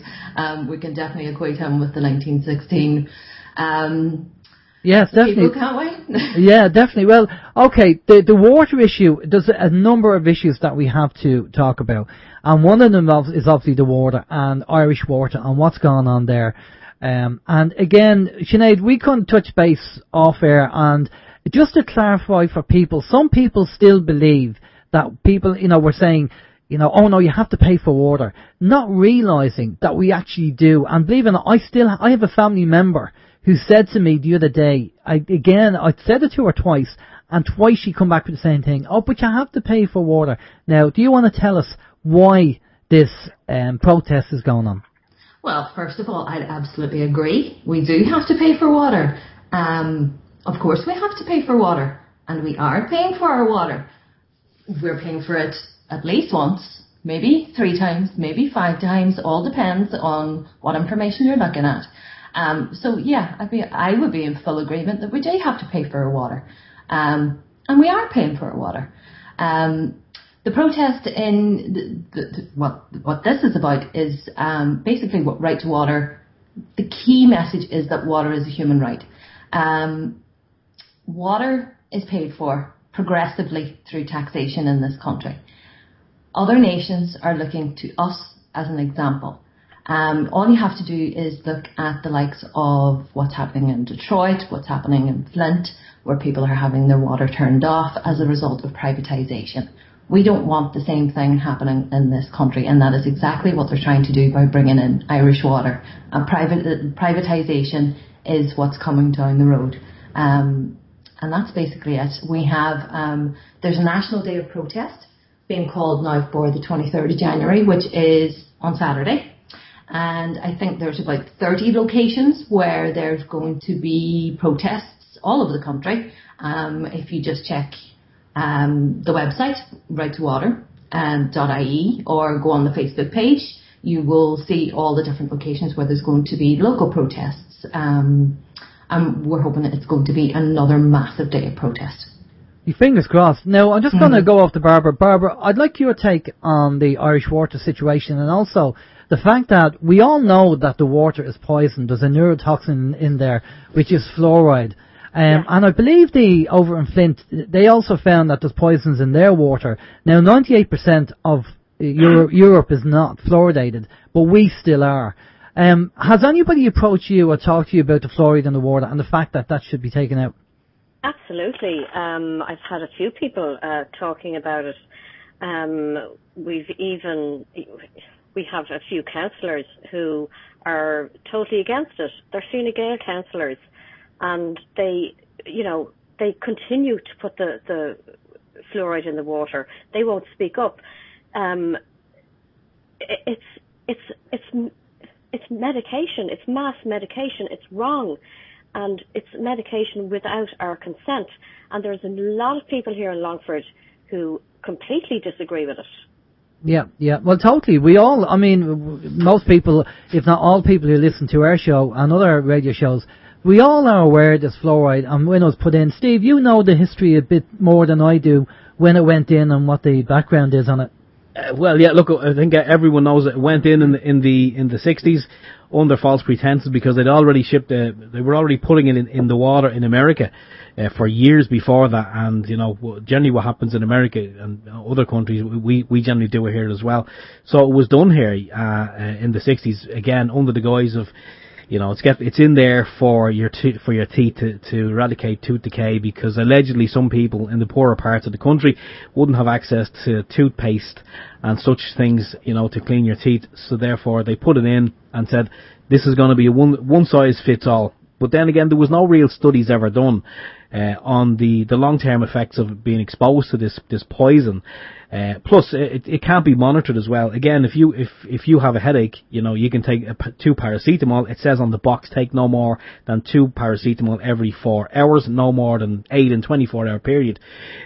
We can definitely equate him with the 1916. Yes, definitely. People, can't we? Yeah, definitely. Well, okay, the water issue, there's a number of issues that we have to talk about. And one of them is obviously the water and Irish water and what's going on there. And again, Sinead, we couldn't touch base off air, and just to clarify for people, some people still believe that people, you know, were saying, you know, oh no, you have to pay for water, not realising that we actually do. And believe it or not, I have a family member who said to me the other day, I said it to her twice, and twice she come back with the same thing, oh, but you have to pay for water. Now, do you want to tell us why this protest is going on? Well, first of all, I'd absolutely agree. We do have to pay for water. Of course we have to pay for water, and we are paying for our water. We're paying for it at least once, maybe 3 times, maybe 5 times, all depends on what information you're looking at. So yeah, I would be in full agreement that we do have to pay for our water. And we are paying for our water. The protest in what this is about is basically what right to water. The key message is that water is a human right. Water is paid for progressively through taxation in this country. Other nations are looking to us as an example. All you have to do is look at the likes of what's happening in Detroit, what's happening in Flint, where people are having their water turned off as a result of privatisation. We don't want the same thing happening in this country, and that is exactly what they're trying to do by bringing in Irish water. And privatisation is what's coming down the road. And that's basically it. We have, there's a National Day of Protest being called now for the 23rd of January, which is on Saturday. And I think there's about 30 locations where there's going to be protests all over the country. If you just check the website, right2water.ie, or go on the Facebook page, you will see all the different locations where there's going to be local protests. And we're hoping that it's going to be another massive day of protest. Your fingers crossed. Now, I'm just going to go off to Barbara. Barbara, I'd like your take on the Irish water situation, and also the fact that we all know that the water is poisoned. There's a neurotoxin in there, which is fluoride. And I believe over in Flint, they also found that there's poisons in their water. Now, 98% of Europe is not fluoridated, but we still are. Has anybody approached you or talked to you about the fluoride in the water and the fact that that should be taken out? Absolutely. I've had a few people talking about it. We've even, we have a few councillors who are totally against it. They're Fine Gael councillors, and they continue to put the fluoride in the water. They won't speak up. It's medication. It's mass medication. It's wrong, and it's medication without our consent. And there's a lot of people here in Longford who completely disagree with it. Yeah. Well, totally. Most people, if not all people who listen to our show and other radio shows, we all are aware of this fluoride and when it was put in. Steve, you know the history a bit more than I do, when it went in and what the background is on it. Well, yeah, look, I think everyone knows it went in the 60s under false pretenses because they'd already they were already putting it in the water in America for years before that. And, generally what happens in America and other countries, we generally do it here as well. So it was done here in the 60s, again, under the guise of, it's in there for your teeth to eradicate tooth decay, because allegedly some people in the poorer parts of the country wouldn't have access to toothpaste and such things, to clean your teeth. So therefore they put it in and said this is going to be a one size fits all. But then again, there was no real studies ever done on the long-term effects of being exposed to this poison. Plus, it can't be monitored as well. Again, if you have a headache, you can take 2 paracetamol. It says on the box, take no more than 2 paracetamol every 4 hours, no more than 8 in 24-hour period.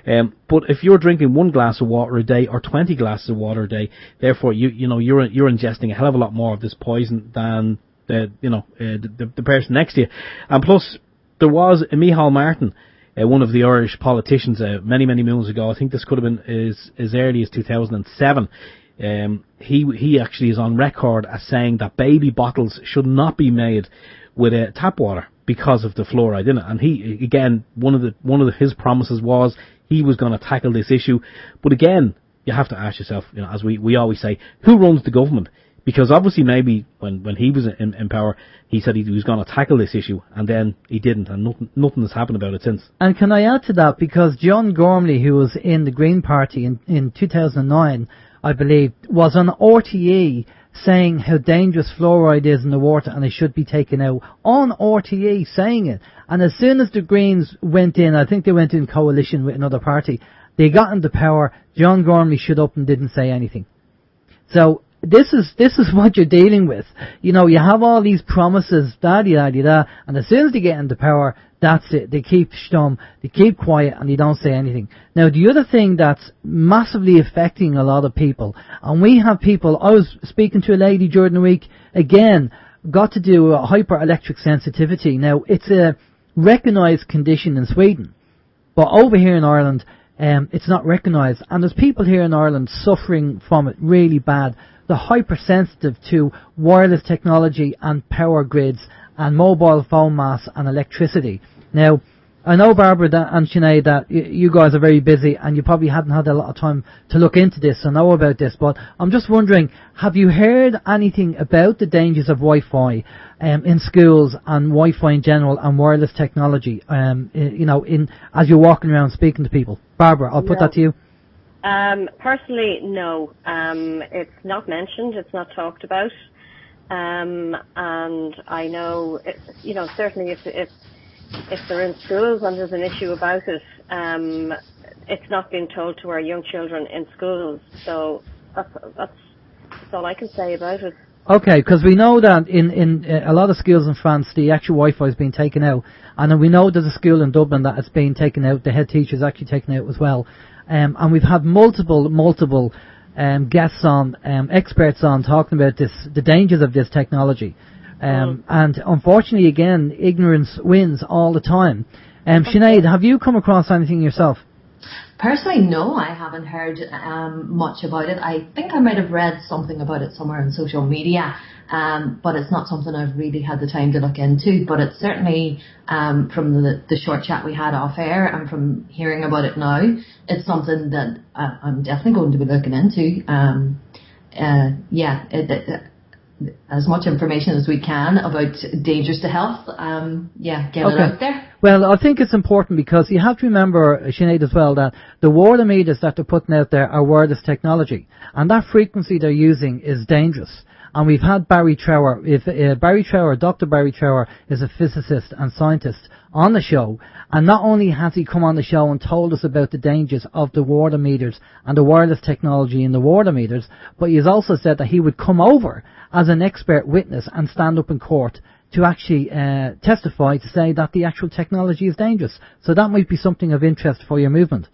But if you're drinking 1 glass of water a day or 20 glasses of water a day, therefore you're ingesting a hell of a lot more of this poison than the person next to you. And plus, there was a Micheál Martin, one of the Irish politicians, many moons ago. I think this could have been as early as 2007. He actually is on record as saying that baby bottles should not be made with tap water because of the fluoride in it. And he, again, one of his promises was he was going to tackle this issue. But again, you have to ask yourself, as we always say, who runs the government? Because obviously maybe when he was in power, he said he was going to tackle this issue, and then he didn't, and nothing has happened about it since. And can I add to that, because John Gormley, who was in the Green Party in 2009, I believe, was on RTE saying how dangerous fluoride is in the water and it should be taken out, on RTE saying it. And as soon as the Greens went in, I think they went in coalition with another party, they got into power, John Gormley shut up and didn't say anything. So this is what you're dealing with. You have all these promises, da-di-da-di-da, and as soon as they get into power, that's it. They keep stum, they keep quiet, and they don't say anything. Now, the other thing that's massively affecting a lot of people, and we have people, I was speaking to a lady during the week, again, got to do a hyper-electric sensitivity. Now, it's a recognised condition in Sweden, but over here in Ireland, it's not recognised, and there's people here in Ireland suffering from it really bad. They're hypersensitive to wireless technology and power grids and mobile phone masts and electricity. Now, I know, Barbara and Sinead, that you guys are very busy and you probably hadn't had a lot of time to look into this and know about this, but I'm just wondering, have you heard anything about the dangers of Wi-Fi in schools and Wi-Fi in general and wireless technology, as you're walking around speaking to people? Barbara, I'll put that to you. Personally, no. It's not mentioned. It's not talked about. And I know, certainly if they're in schools and there's an issue about it, it's not being told to our young children in schools. So that's all I can say about it. Okay, because we know that in a lot of schools in France, the actual Wi-Fi is being taken out. And then we know there's a school in Dublin that it's being taken out. The head teacher is actually taken out as well. And we've had multiple guests on, experts on, talking about the dangers of this technology. And unfortunately, again, ignorance wins all the time. Sinead, have you come across anything yourself? Personally, no, I haven't heard much about it. I think I might have read something about it somewhere on social media, but it's not something I've really had the time to look into. But it's certainly, from the short chat we had off air and from hearing about it now, it's something that I'm definitely going to be looking into. As much information as we can about dangers to health, get it out there. Well, I think it's important because you have to remember, Sinead, as well, that the water meters that they're putting out there are wireless technology, and that frequency they're using is dangerous. And we've had Barry Trower, Dr. Barry Trower is a physicist and scientist on the show, and not only has he come on the show and told us about the dangers of the water meters and the wireless technology in the water meters, but he has also said that he would come over as an expert witness and stand up in court to actually testify to say that the actual technology is dangerous. So that might be something of interest for your movement.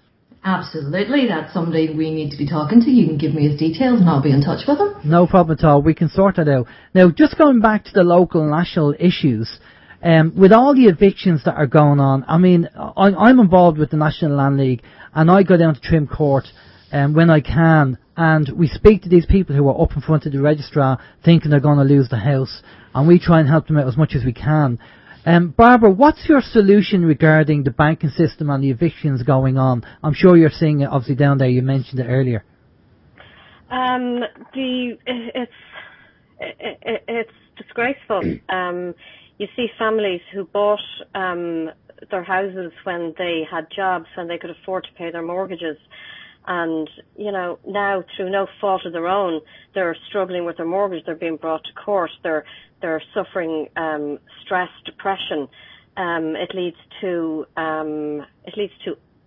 Absolutely, that's somebody we need to be talking to. You can give me his details and I'll be in touch with him. No problem at all, we can sort that out. Now, just going back to the local and national issues, with all the evictions that are going on, I mean, I'm involved with the National Land League, and I go down to Trim Court when I can, and we speak to these people who are up in front of the registrar thinking they're going to lose the house, and we try and help them out as much as we can. Barbara, what's your solution regarding the banking system and the evictions going on? I'm sure you're seeing it obviously down there, you mentioned it earlier. It's disgraceful. You see families who bought their houses when they had jobs, when they could afford to pay their mortgages, and now through no fault of their own, they're struggling with their mortgage. They're being brought to court. They're suffering stress, depression. It leads to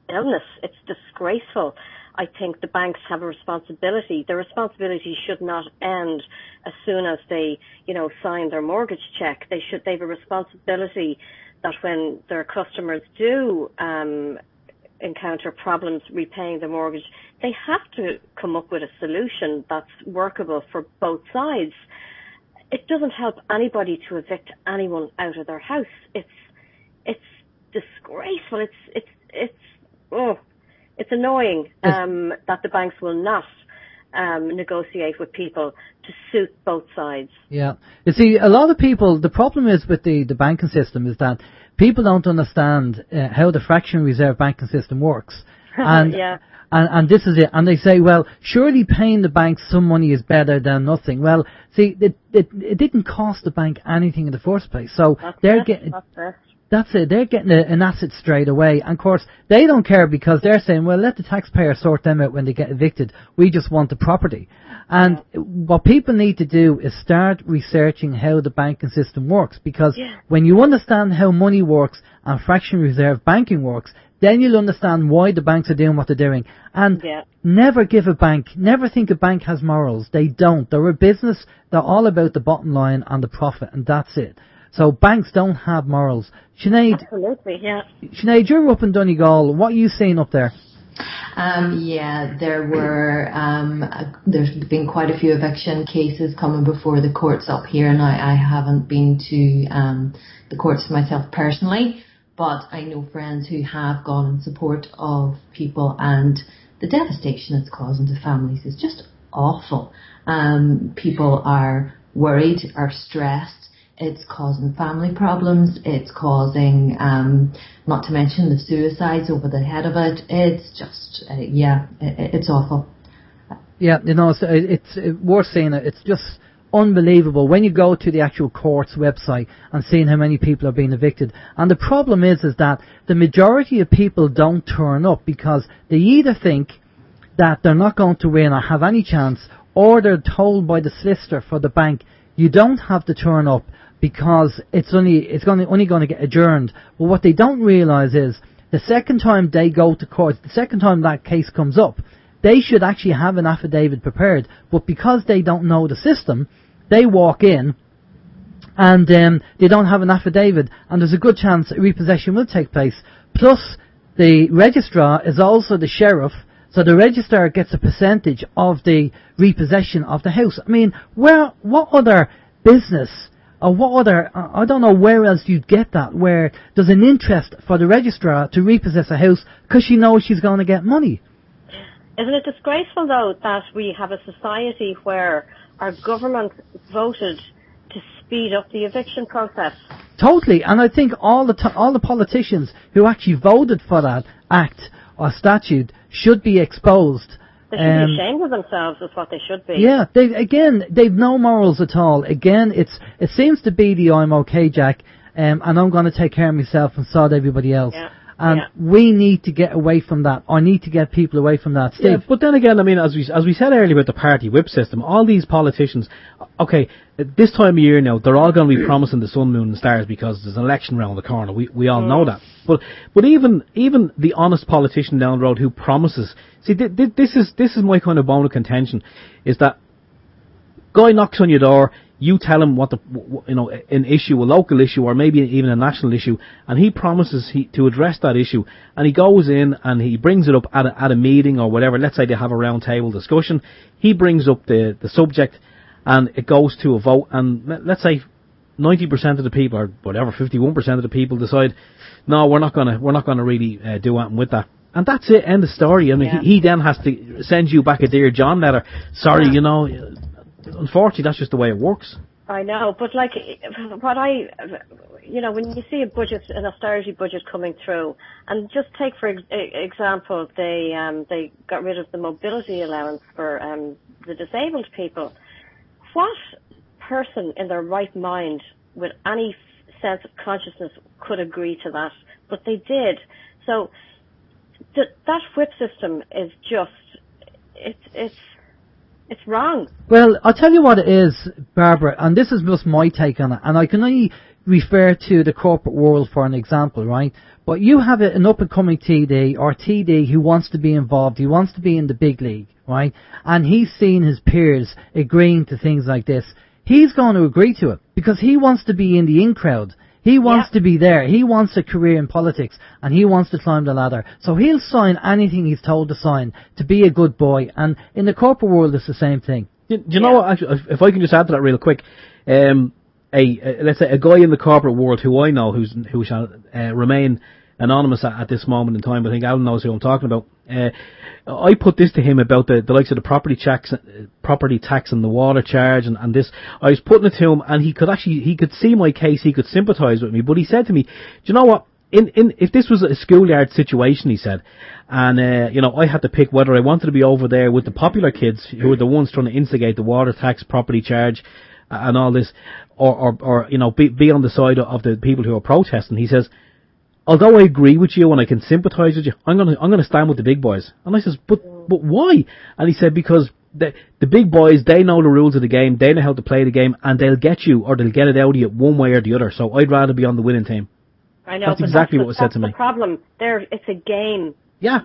illness. It's disgraceful. I think the banks have a responsibility. Their responsibility should not end as soon as they, sign their mortgage check. They have a responsibility that when their customers do encounter problems repaying the mortgage, they have to come up with a solution that's workable for both sides. It doesn't help anybody to evict anyone out of their house. It's disgraceful. It's annoying that the banks will not negotiate with people to suit both sides. Yeah. You see, a lot of people, the problem is with the banking system is that people don't understand how the fractional reserve banking system works. And, yeah. And this is it. And they say, well, surely paying the bank some money is better than nothing. Well, see, it didn't cost the bank anything in the first place. So That's it. They're getting an asset straight away. And of course, they don't care because they're saying, well, let the taxpayer sort them out when they get evicted. We just want the property. And what people need to do is start researching how the banking system works, because when you understand how money works and fractional reserve banking works, then you'll understand why the banks are doing what they're doing. And never think a bank has morals. They don't. They're a business. They're all about the bottom line and the profit, and that's it. So banks don't have morals. Sinead, absolutely, yeah. Sinead, you're up in Donegal. What are you seeing up there? There's been quite a few eviction cases coming before the courts up here, and I haven't been to the courts myself personally, but I know friends who have gone in support of people, and the devastation it's causing to families is just awful. People are worried, are stressed. It's causing family problems. It's causing, not to mention the suicides over the head of it. It's just, it's awful. Yeah, it's worth seeing it. It's just unbelievable when you go to the actual court's website and seeing how many people are being evicted. And the problem is that the majority of people don't turn up because they either think that they're not going to win or have any chance, or they're told by the solicitor for the bank, you don't have to turn up because it's only going to get adjourned. But what they don't realise is the second time they go to court, the second time that case comes up, they should actually have an affidavit prepared. But because they don't know the system, they walk in and they don't have an affidavit, and there's a good chance a repossession will take place. Plus, the registrar is also the sheriff, so the registrar gets a percentage of the repossession of the house. I mean, what other business, or what other, I don't know where else you'd get that, where there's an interest for the registrar to repossess a house because she knows she's going to get money. Isn't it disgraceful, though, that we have a society where our government voted to speed up the eviction process? Totally, and I think all the politicians who actually voted for that act or statute should be exposed. They should be ashamed of themselves, is what they should be. Yeah, they've no morals at all. Again, it seems to be the I'm OK Jack. and I'm going to take care of myself and sod everybody else. Yeah. And we need to get away from that, or need to get people away from that. Steve? Yeah, but then again, I mean, as we said earlier about the party whip system, all these politicians, okay, this time of year now, they're all going to be promising the sun, moon and stars because there's an election around the corner. We all know that. But even the honest politician down the road who promises, see, this is my kind of bone of contention, is that guy knocks on your door, you tell him what an issue, a local issue, or maybe even a national issue, and he promises to address that issue, and he goes in and he brings it up at a meeting or whatever. Let's say they have a round table discussion. He brings up the subject, and it goes to a vote, and let's say 90% of the people, or whatever, 51% of the people decide, no, we're not gonna really do anything with that. And that's it, end of story. I mean, he then has to send you back a Dear John letter. Sorry, unfortunately, that's just the way it works. I know, but like, when you see an austerity budget coming through, and just take for example, they got rid of the mobility allowance for the disabled people. What person in their right mind with any sense of consciousness could agree to that? But they did. So that whip system is just, it's wrong. Well, I'll tell you what it is, Barbara, and this is just my take on it, and I can only refer to the corporate world for an example, right? But you have an up-and-coming TD or TD who wants to be involved, he wants to be in the big league, right? And he's seen his peers agreeing to things like this. He's going to agree to it because he wants to be in the in crowd. He wants to be there. He wants a career in politics, and he wants to climb the ladder. So he'll sign anything he's told to sign to be a good boy. And in the corporate world, it's the same thing. Do you know what? Actually, if I can just add to that real quick, let's say a guy in the corporate world who I know who shall remain anonymous at this moment in time. I think Alan knows who I'm talking about. I put this to him about the likes of the property tax and the water charge and this. I was putting it to him, and he could see my case, he could sympathise with me. But he said to me, "Do you know what? If this was a schoolyard situation," he said, and I had to pick whether I wanted to be over there with the popular kids who were the ones trying to instigate the water tax, property charge, and all this, or be on the side of the people who are protesting. He says, although I agree with you and I can sympathise with you, I'm gonna stand with the big boys. And I says, but why? And he said, because the big boys, they know the rules of the game, they know how to play the game, and they'll get you, or they'll get it out of you one way or the other. So I'd rather be on the winning team. I know, that's exactly what was said to me. That's the problem. It's a game. Yeah.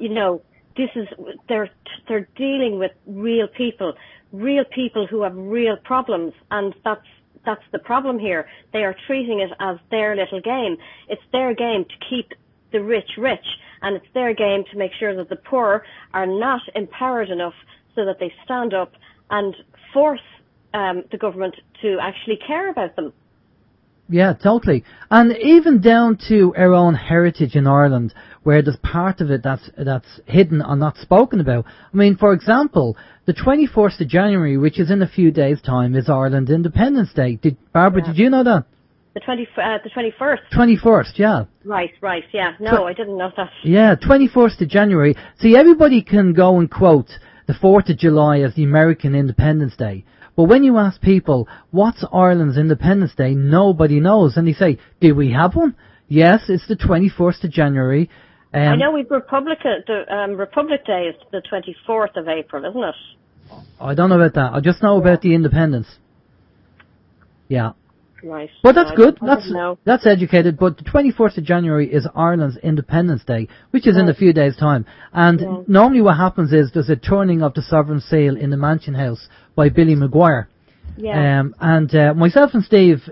They're dealing with real people who have real problems, and that's the problem here. They are treating it as their little game. It's their game to keep the rich rich, and it's their game to make sure that the poor are not empowered enough so that they stand up and force the government to actually care about them. Yeah, totally. And even down to our own heritage in Ireland, where there's part of it that's hidden and not spoken about. I mean, for example, the 21st of January, which is in a few days' time, is Ireland's Independence Day. Barbara, did you know that? The 21st. 21st, yeah. Right, yeah. No, I didn't know that. Yeah, 21st of January. See, everybody can go and quote the 4th of July as the American Independence Day. But when you ask people, what's Ireland's Independence Day, nobody knows. And they say, do we have one? Yes, it's the 21st of January. I know Republic Day is the 24th of April, isn't it? I don't know about that. I just know about the independence. Yeah. Right. But that's good. That's educated. But the 21st of January is Ireland's Independence Day, which is in a few days' time. And normally what happens is there's a turning of the sovereign seal in the Mansion House by Billy Maguire. Yeah. Myself and Steve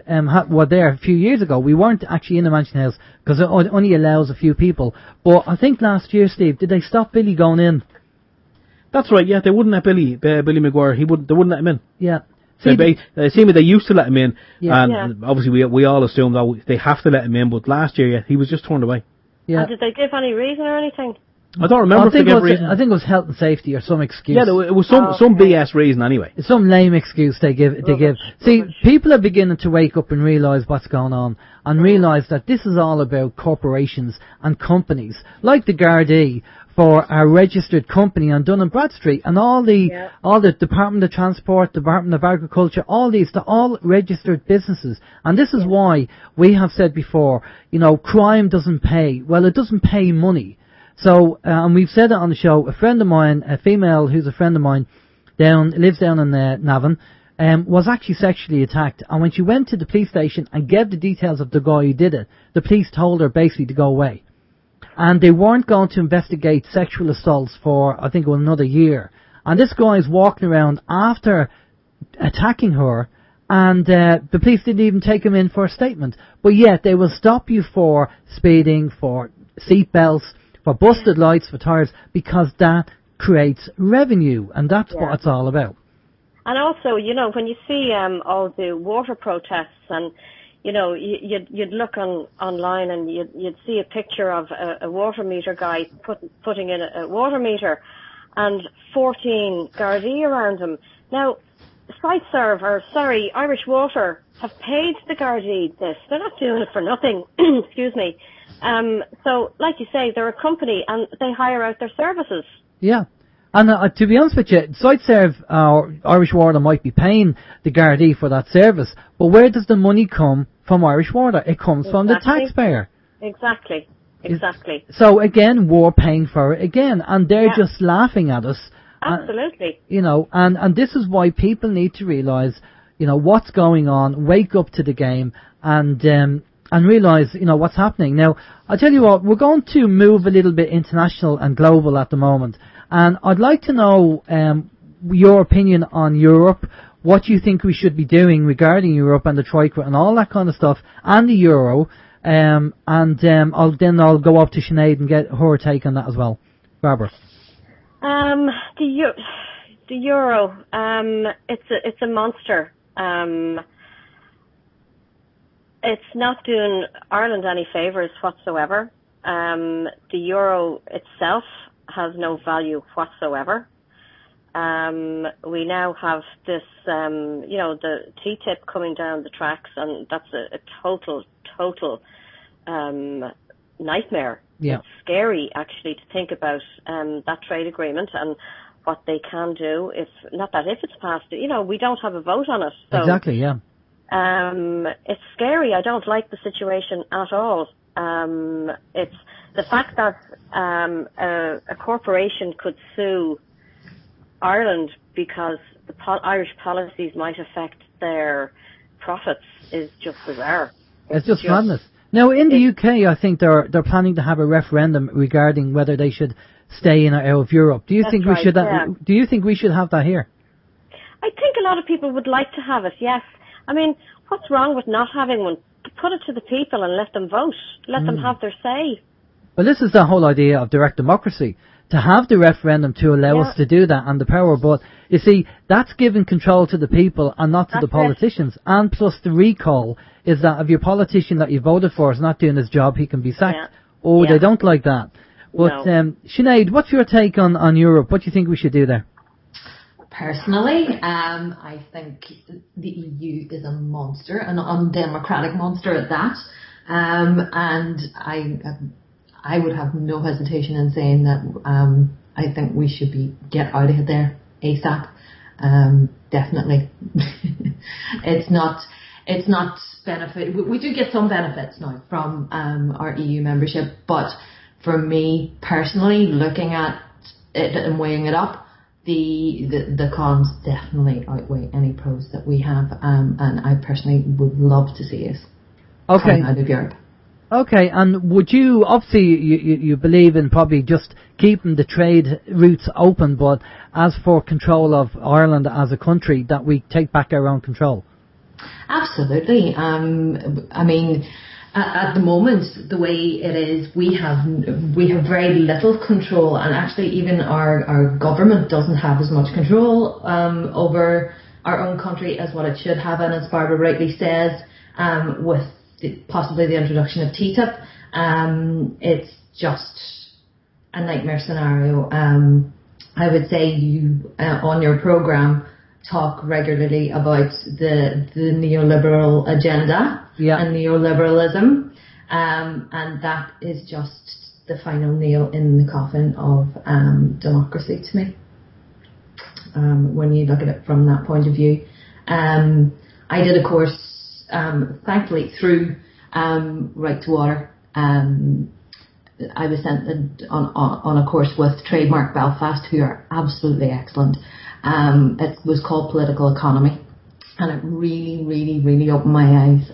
were there a few years ago. We weren't actually in the Mansion House because it only allows a few people. But I think last year, Steve, did they stop Billy going in? That's right. Yeah, they wouldn't let Billy Maguire. They wouldn't let him in. Yeah. They used to let him in, and obviously we all assume that they have to let him in. But last year, he was just turned away. Yeah. And did they give any reason or anything? I don't remember if they gave reason. I think it was health and safety or some excuse. Yeah, it was some BS reason anyway. It's some lame excuse they give. See, people are beginning to wake up and realise what's going on, and realise that this is all about corporations and companies like the Gardaí for a registered company on Dun and Bradstreet, and all the Department of Transport, Department of Agriculture, all these, they're all registered businesses. And this is why we have said before, you know, crime doesn't pay. Well, it doesn't pay money. So, and we've said it on the show, a friend of mine, a female who's a friend of mine, lives down in Navan, was actually sexually attacked. And when she went to the police station and gave the details of the guy who did it, the police told her basically to go away. And they weren't going to investigate sexual assaults for, I think, it was another year. And this guy is walking around after attacking her, and the police didn't even take him in for a statement. But yet they will stop you for speeding, for seatbelts, for busted lights, for tyres, because that creates revenue, and that's what it's all about. And also, you know, when you see all the water protests, and you know, you'd look online and you'd see a picture of a water meter guy putting in a water meter, and 14 Gardaí around him. Now, Irish Water have paid the Gardaí this. They're not doing it for nothing. Excuse me. So, like you say, they're a company and they hire out their services. Yeah. And to be honest with you, SiteServe or Irish Water might be paying the Gardaí for that service, but where does the money come from Irish Water? It comes from the taxpayer. Exactly. So again, we're paying for it again, and they're just laughing at us. Absolutely. You know, and this is why people need to realise, you know, what's going on, wake up to the game, and realise, you know, what's happening. Now, I'll tell you what, we're going to move a little bit international and global at the moment. And I'd like to know your opinion on Europe, what you think we should be doing regarding Europe and the Troika and all that kind of stuff, and the Euro. I'll go up to Sinead and get her take on that as well. Barbara. The Euro, it's a monster. It's not doing Ireland any favours whatsoever. The Euro itself has no value whatsoever. We now have this, you know, the TTIP coming down the tracks, and that's a total nightmare. Yeah. It's scary, actually, to think about that trade agreement and what they can do if it's passed. You know, we don't have a vote on it. So, exactly, yeah. It's scary. I don't like the situation at all. It's the fact that a corporation could sue Ireland because the Irish policies might affect their profits is just bizarre. It's just madness. Now, in the UK, I think they're planning to have a referendum regarding whether they should stay in or out of Europe. Do you think we should? Do you think we should have that here? I think a lot of people would like to have it. Yes. I mean, what's wrong with not having one? Put it to the people and let them vote. Let them have their say. Well, this is the whole idea of direct democracy, to have the referendum to allow us to do that and the power. But, you see, that's giving control to the people and not to the politicians. And plus the recall is that if your politician that you voted for is not doing his job, he can be sacked. They don't like that. But, Sinead, what's your take on Europe? What do you think we should do there? Personally, I think the EU is a monster, an undemocratic monster at that. And I would have no hesitation in saying that I think we should get out of there ASAP. Definitely. It's not benefit. We do get some benefits now from our EU membership, but for me personally, looking at it and weighing it up, the cons definitely outweigh any pros that we have, and I personally would love to see us come out of Europe. Okay, and would you, obviously you believe in probably just keeping the trade routes open, but as for control of Ireland as a country, that we take back our own control? Absolutely. I mean, at the moment, the way it is, we have very little control, and actually even our government doesn't have as much control over our own country as what it should have. And as Barbara rightly says, with possibly the introduction of TTIP, it's just a nightmare scenario. I would say you on your programme talk regularly about the neoliberal agenda and neoliberalism, and that is just the final nail in the coffin of democracy to me. When you look at it from that point of view, I did a course, thankfully through Right to Water. I was sent on a course with Trademark Belfast, who are absolutely excellent. It was called Political Economy, and it really opened my eyes.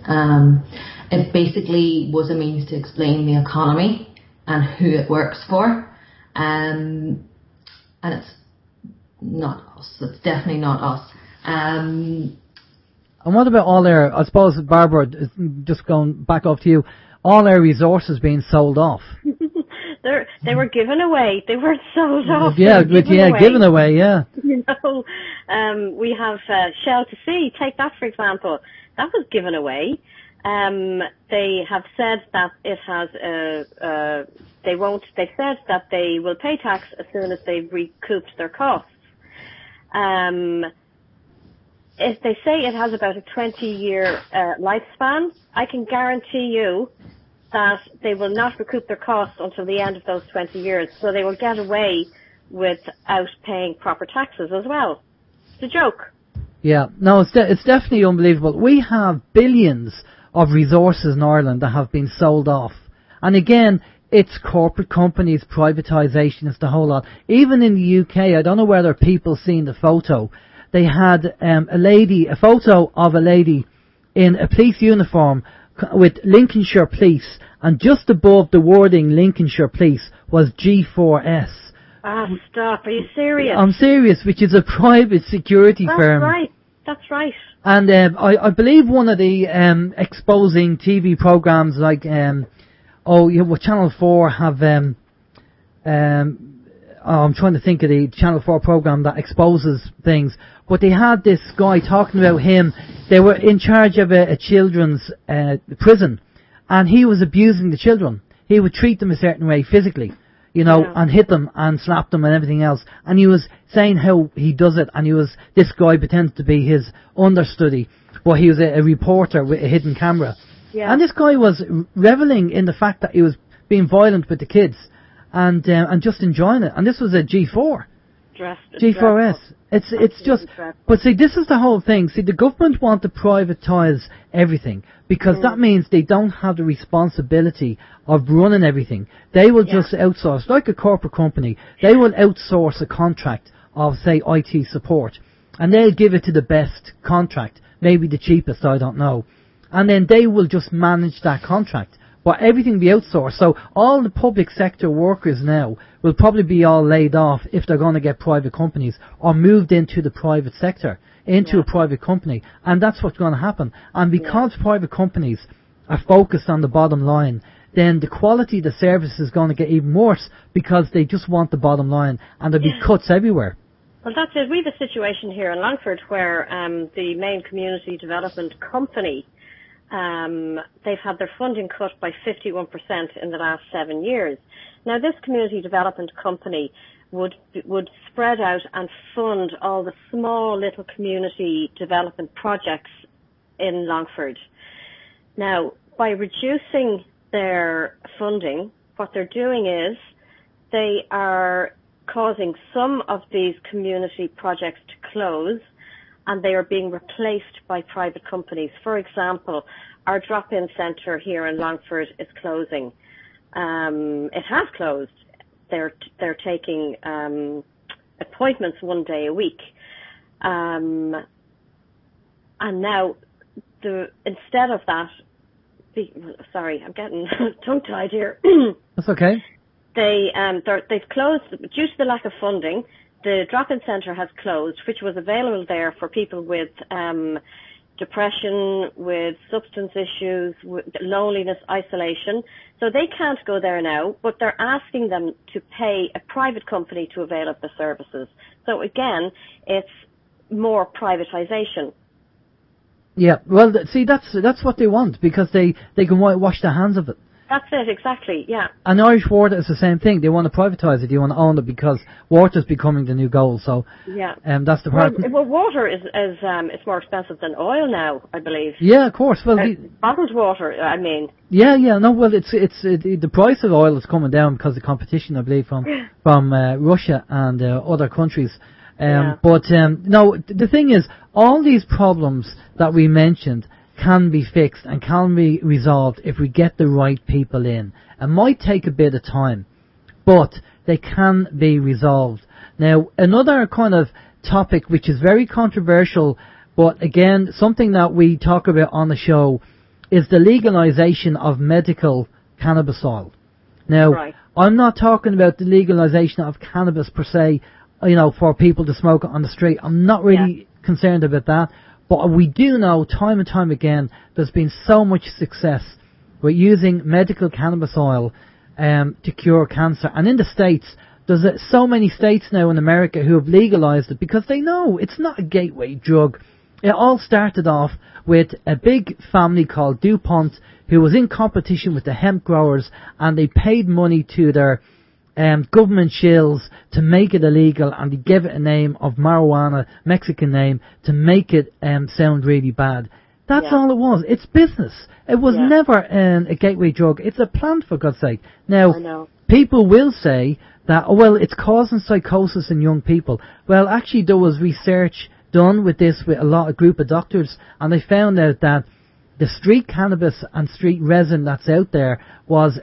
It basically was a means to explain the economy and who it works for, and it's not us. It's definitely not us. And what about all their, I suppose, Barbara, just going back up to you, all their resources being sold off? They were given away. They weren't sold off. Given away, yeah. You know, we have Shell to Sea. Take that, for example. That was given away. They have said that it has, they said that they will pay tax as soon as they've recouped their costs. If they say it has about a 20-year lifespan, I can guarantee you that they will not recoup their costs until the end of those 20 years. So they will get away without paying proper taxes as well. It's a joke. Yeah, no, it's definitely unbelievable. We have billions of resources in Ireland that have been sold off. And again, it's corporate companies, privatisation, it's the whole lot. Even in the UK, I don't know whether people seen the photo. They had a photo of a lady in a police uniform with Lincolnshire Police, and just above the wording Lincolnshire Police was G4S. Ah, stop. Are you serious? I'm serious, which is a private security firm. That's right. And I believe one of the exposing TV programmes like Channel 4 have I'm trying to think of the Channel 4 programme that exposes things, but they had this guy talking about him. They were in charge of a children's prison, and he was abusing the children. He would treat them a certain way physically, and hit them and slap them and everything else. And he was saying how he does it, and this guy pretends to be his understudy, but he was a reporter with a hidden camera. Yeah. And this guy was reveling in the fact that he was being violent with the kids, and just enjoying it. And this was a G4. G4S. It's just, but see, this is the whole thing. See, the government want to privatise everything, because that means they don't have the responsibility of running everything. They will just outsource, like a corporate company. They will outsource a contract of, say, IT support, and they'll give it to the best contract, maybe the cheapest, I don't know, and then they will just manage that contract. But everything be outsourced. So all the public sector workers now will probably be all laid off if they're going to get private companies, or moved into the private sector, into a private company. And that's what's going to happen. And because private companies are focused on the bottom line, then the quality of the service is going to get even worse, because they just want the bottom line, and there'll be cuts everywhere. Well, that's it. We have a situation here in Longford where the main community development company, they've had their funding cut by 51% in the last 7 years. Now, this community development company would spread out and fund all the small little community development projects in Longford. Now, by reducing their funding, what they're doing is they are causing some of these community projects to close, and they are being replaced by private companies. For example, our drop-in centre here in Longford is closing. It has closed. They're taking appointments 1 day a week, and now instead of that, sorry, I'm getting tongue-tied here. That's okay. They've closed due to the lack of funding. The drop-in centre has closed, which was available there for people with depression, with substance issues, with loneliness, isolation. So they can't go there now, but they're asking them to pay a private company to avail of the services. So again, it's more privatisation. Yeah, well, see, that's what they want, because they can wash their hands of it. That's it, exactly, yeah. And Irish Water is the same thing. They want to privatise it. They want to own it because water's becoming the new gold. So Yeah. that's the part. Well, water is it's more expensive than oil now, I believe. Yeah, of course. Well, bottled water, I mean. Yeah. No, well, the price of oil is coming down because of competition, I believe, from Russia and other countries. But no, the thing is, all these problems that we mentioned can be fixed and can be resolved if we get the right people in. It might take a bit of time, but they can be resolved. Now, another kind of topic which is very controversial, but again, something that we talk about on the show, is the legalization of medical cannabis oil. Now, I'm not talking about the legalization of cannabis per se, for people to smoke it on the street. I'm not really concerned about that. But we do know time and time again there's been so much success with using medical cannabis oil to cure cancer. And in the States, there's so many states now in America who have legalized it because they know it's not a gateway drug. It all started off with a big family called DuPont who was in competition with the hemp growers, and they paid money to their government shills to make it illegal, and they gave it a name of marijuana, Mexican name, to make it sound really bad. That's all it was. It's business. It was never a gateway drug. It's a plant, for God's sake. Now, people will say that, it's causing psychosis in young people. Well, actually, there was research done with this with a group of doctors, and they found out that the street cannabis and street resin that's out there was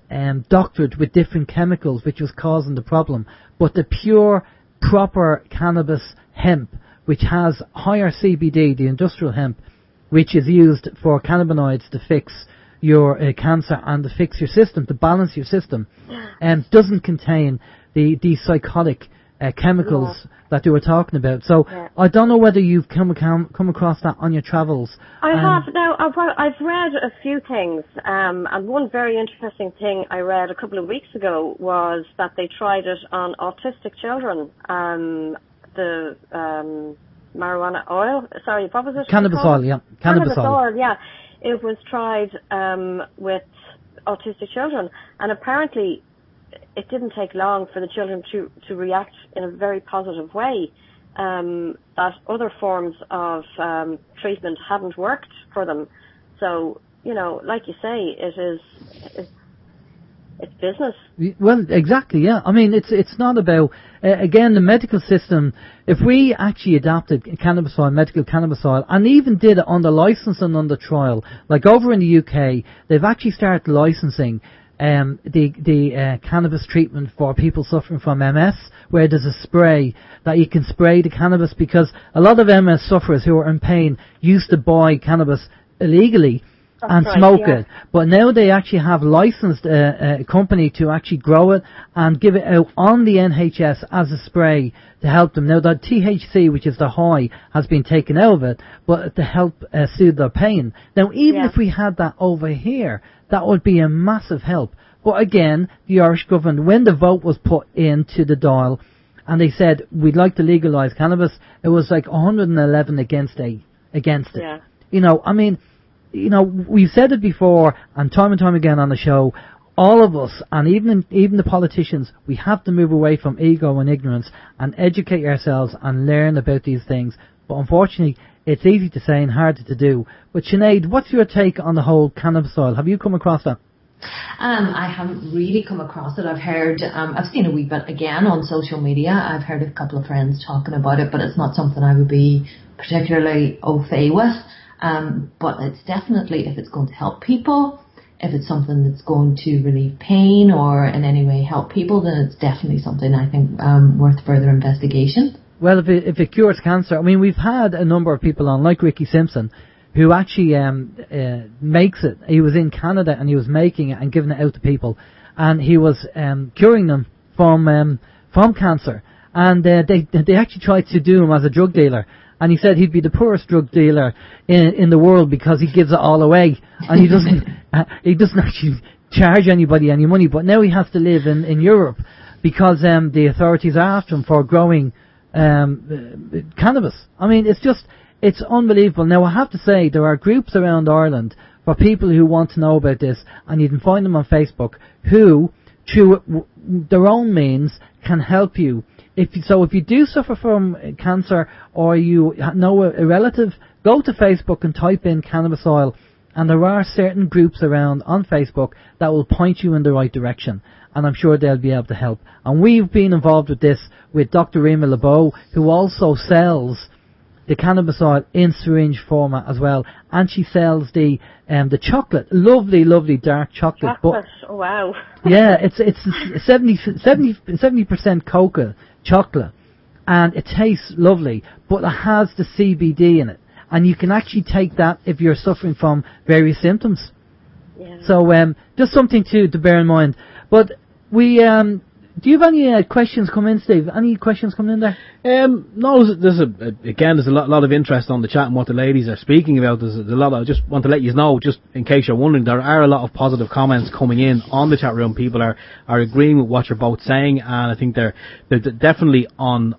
doctored with different chemicals, which was causing the problem. But the pure, proper cannabis hemp, which has higher CBD, the industrial hemp, which is used for cannabinoids to fix your cancer and to fix your system, to balance your system, doesn't contain the psychotic chemicals that they were talking about. So I don't know whether you've come across that on your travels. I have. Now, I've read a few things, and one very interesting thing I read a couple of weeks ago was that they tried it on autistic children. The marijuana oil, sorry, what was it? Cannabis oil, yeah. Cannabis oil, yeah. It was tried with autistic children, and apparently it didn't take long for the children to react in a very positive way. That other forms of treatment hadn't worked for them. So, like you say, it's business. Well, exactly, yeah. I mean, it's not about, again, the medical system. If we actually adopted cannabis oil, medical cannabis oil, and even did it under license and under trial, like over in the UK, they've actually started licensing the cannabis treatment for people suffering from MS, where there's a spray that you can spray the cannabis, because a lot of MS sufferers who are in pain used to buy cannabis illegally and smoke it. But now they actually have licensed a company to actually grow it and give it out on the NHS as a spray to help them. Now that THC, which is the high, has been taken out of it, but to help soothe their pain. Now even if we had that over here, that would be a massive help. But again, the Irish government, when the vote was put into the Dáil, and they said, we'd like to legalise cannabis, it was like 111 against it. I mean, we've said it before, and time again on the show, all of us, and even the politicians, we have to move away from ego and ignorance and educate ourselves and learn about these things. But unfortunately, it's easy to say and harder to do. But Sinead, what's your take on the whole cannabis oil? Have you come across that? I haven't really come across it. I've heard, I've seen a wee bit again on social media. I've heard a couple of friends talking about it, but it's not something I would be particularly au fait with. But it's definitely, if it's going to help people, if it's something that's going to relieve pain or in any way help people, then it's definitely something I think worth further investigation. Well, if it cures cancer, I mean, we've had a number of people on, like Ricky Simpson, who actually makes it. He was in Canada and he was making it and giving it out to people, and he was curing them from cancer. And they actually tried to do him as a drug dealer. And he said he'd be the poorest drug dealer in the world because he gives it all away, and he doesn't actually charge anybody any money. But now he has to live in Europe because the authorities are after him for growing cannabis. I mean, it's unbelievable. Now I have to say there are groups around Ireland for people who want to know about this, and you can find them on Facebook, who, through their own means, can help you. If you do suffer from cancer, or you know a relative, go to Facebook and type in cannabis oil, and there are certain groups around on Facebook that will point you in the right direction, and I'm sure they'll be able to help. And we've been involved with this with Dr. Rima LeBeau, who also sells the cannabis oil in syringe format as well, and she sells the chocolate, lovely dark chocolate. Chocolate, oh, wow. Yeah, it's 70% cocoa chocolate, and it tastes lovely, but it has the CBD in it, and you can actually take that if you're suffering from various symptoms. Yeah. So just something to bear in mind. But we do you have any questions come in, Steve? Any questions coming in there? No, there's a lot of interest on the chat and what the ladies are speaking about. There's a lot. I just want to let you know, just in case you're wondering, there are a lot of positive comments coming in on the chat room. People are agreeing with what you're both saying, and I think they're definitely on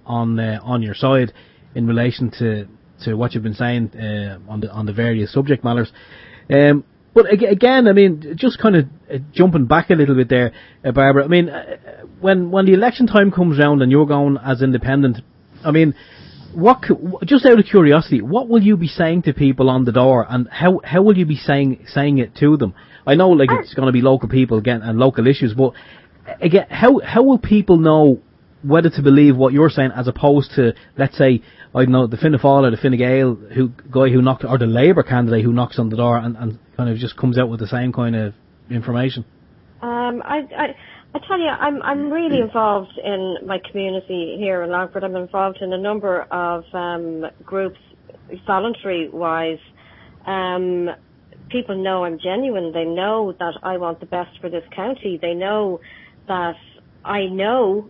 your side in relation to what you've been saying on the various subject matters. But again, I mean, just kind of jumping back a little bit there, Barbara. I mean, when the election time comes round and you're going as independent, I mean, just out of curiosity, what will you be saying to people on the door, and how will you be saying it to them? I know, like, it's going to be local people again and local issues, but again, how will people know whether to believe what you're saying as opposed to, let's say, I don't know, the Fianna Fáil or the Fine Gael guy who knocked, or the Labour candidate who knocks on the door and kind of just comes out with the same kind of information? I tell you, I'm really involved in my community here in Longford. I'm involved in a number of groups, voluntary-wise. People know I'm genuine. They know that I want the best for this county. They know that I know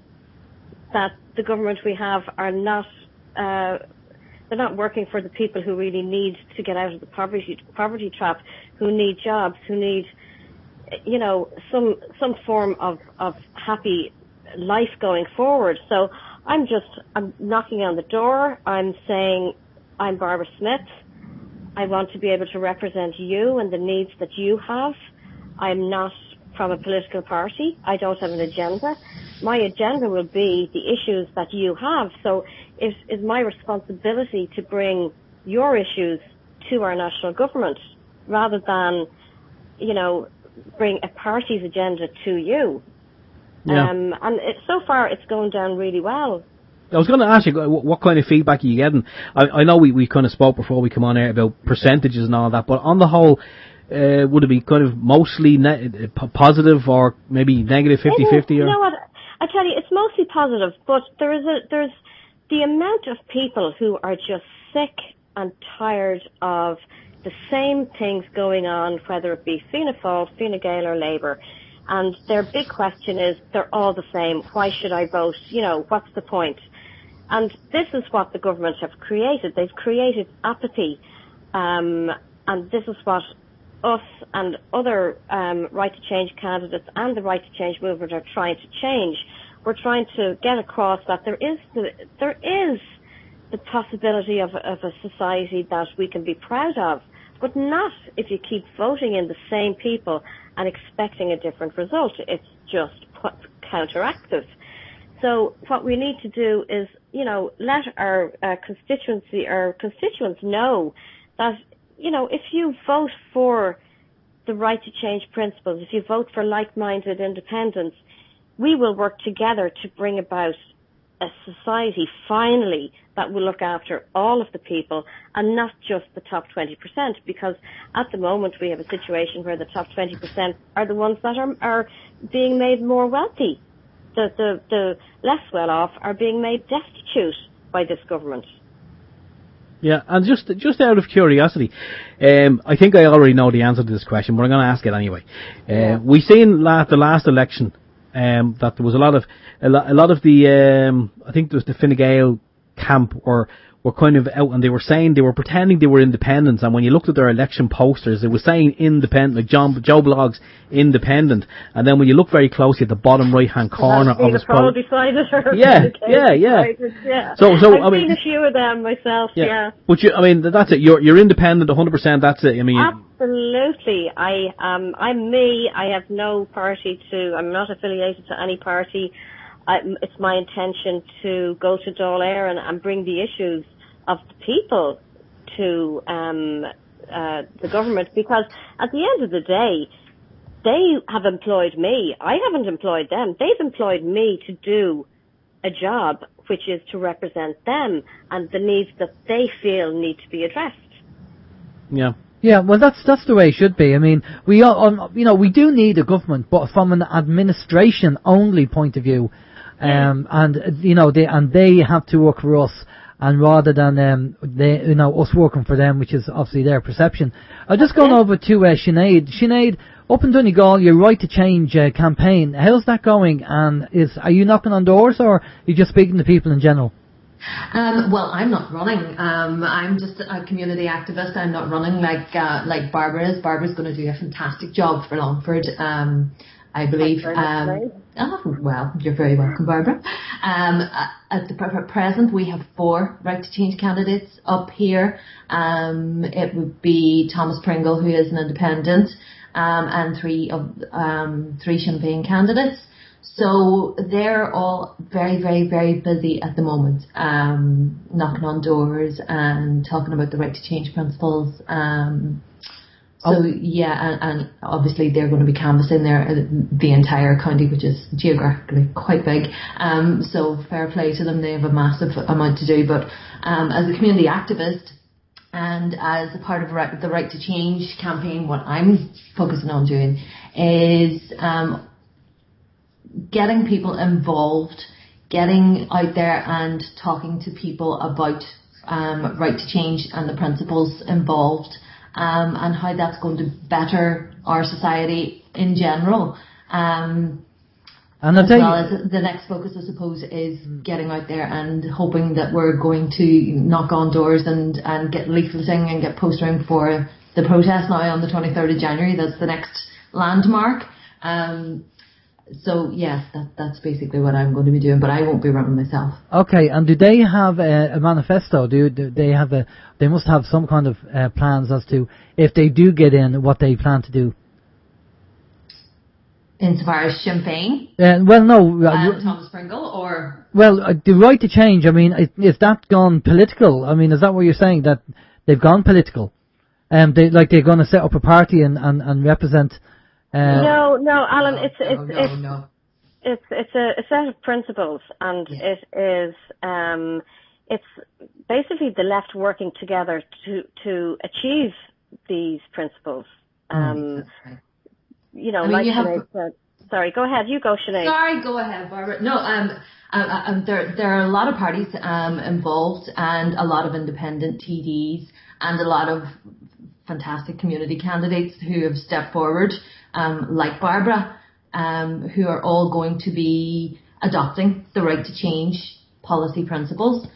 that the government we have are not, they're not working for the people who really need to get out of the poverty trap, who need jobs, who need, you know, some form of happy life going forward. So I'm knocking on the door. I'm saying, I'm Barbara Smyth. I want to be able to represent you and the needs that you have. I'm not from a political party. I don't have an agenda. My agenda will be the issues that you have. So it's my responsibility to bring your issues to our national government rather than, you know, bring a party's agenda to you. Yeah. And so far it's going down really well. I was going to ask you, what kind of feedback are you getting? I know we kind of spoke before we come on air about percentages and all that, but on the whole, would it be kind of mostly positive or maybe negative 50-50? You know what? I tell you, it's mostly positive, but there's the amount of people who are just sick and tired of the same things going on, whether it be Fianna Fáil, Fine Gael or Labour. And their big question is, they're all the same. Why should I vote? You know, what's the point? And this is what the government have created. They've created apathy. And this is what us and other Right to Change candidates and the Right to Change movement are trying to change. We're trying to get across that there is the possibility of a society that we can be proud of, but not if you keep voting in the same people and expecting a different result. It's just counteractive. So what we need to do is, you know, let our constituents know that, you know, if you vote for the Right to Change principles, if you vote for like-minded independence, we will work together to bring about a society, finally, that will look after all of the people and not just the top 20%, because at the moment we have a situation where the top 20% are the ones that are being made more wealthy. The less well-off are being made destitute by this government. Yeah, and just out of curiosity, I think I already know the answer to this question, but I'm going to ask it anyway. We seen the last election that there was a lot of the I think there was the Fine Gael camp were were kind of out, and they were pretending they were independents, and when you looked at their election posters, it was saying independent, like Joe Blogg's independent, and then when you look very closely at the bottom right hand corner of his poll beside it, or yeah. So I've seen a few of them myself. Yeah. But that's it. You're independent 100%. That's it. I mean, absolutely. I'm me. I have no party I'm not affiliated to any party. It's my intention to go to Dáil Éireann and bring the issues of the people to the government, because at the end of the day, they have employed me. I haven't employed them. They've employed me to do a job which is to represent them and the needs that they feel need to be addressed. Yeah. Yeah, well, that's the way it should be. I mean, we we do need a government, but from an administration only point of view, and they have to work for us, and rather than us working for them, which is obviously their perception. I'll just go over to Sinead. Sinead, up in Donegal, your Right to Change campaign. How's that going? And are you knocking on doors, or are you just speaking to people in general? Well, I'm not running. I'm just a community activist. I'm not running like Barbara is. Barbara's going to do a fantastic job for Longford. I believe. Well, you're very welcome, Barbara. At the present, we have 4 Right to Change candidates up here. It would be Thomas Pringle, who is an independent, and 3 Sinn Féin candidates. So they're all very, very, very busy at the moment, knocking on doors and talking about the Right to Change principles. And obviously they're going to be canvassing the entire county, which is geographically quite big. So fair play to them. They have a massive amount to do. But as a community activist and as a part of the Right to Change campaign, what I'm focusing on doing is getting people involved, getting out there and talking to people about Right to Change and the principles involved. And how that's going to better our society in general. And as well as the next focus, I suppose, is getting out there and hoping that we're going to knock on doors and get leafleting and get postering for the protest now on the 23rd of January. That's the next landmark. So yes, that's basically what I'm going to be doing, but I won't be running myself. Okay, and do they have a manifesto? Do they have they must have some kind of plans as to, if they do get in, what they plan to do? Insofar as Sinn Féin? Well, no. Thomas Pringle, or? Well, the Right to Change, I mean, is that gone political? I mean, is that what you're saying, that they've gone political? They're going to set up a party and represent... No, Alan. No. It's a set of principles, and it is it's basically the left working together to achieve these principles. Sinead said. Sorry, go ahead. You go, Sinead. Sorry, go ahead, Barbara. No, there are a lot of parties involved, and a lot of independent TDs, and a lot of fantastic community candidates who have stepped forward, like Barbara, who are all going to be adopting the Right to Change policy principles.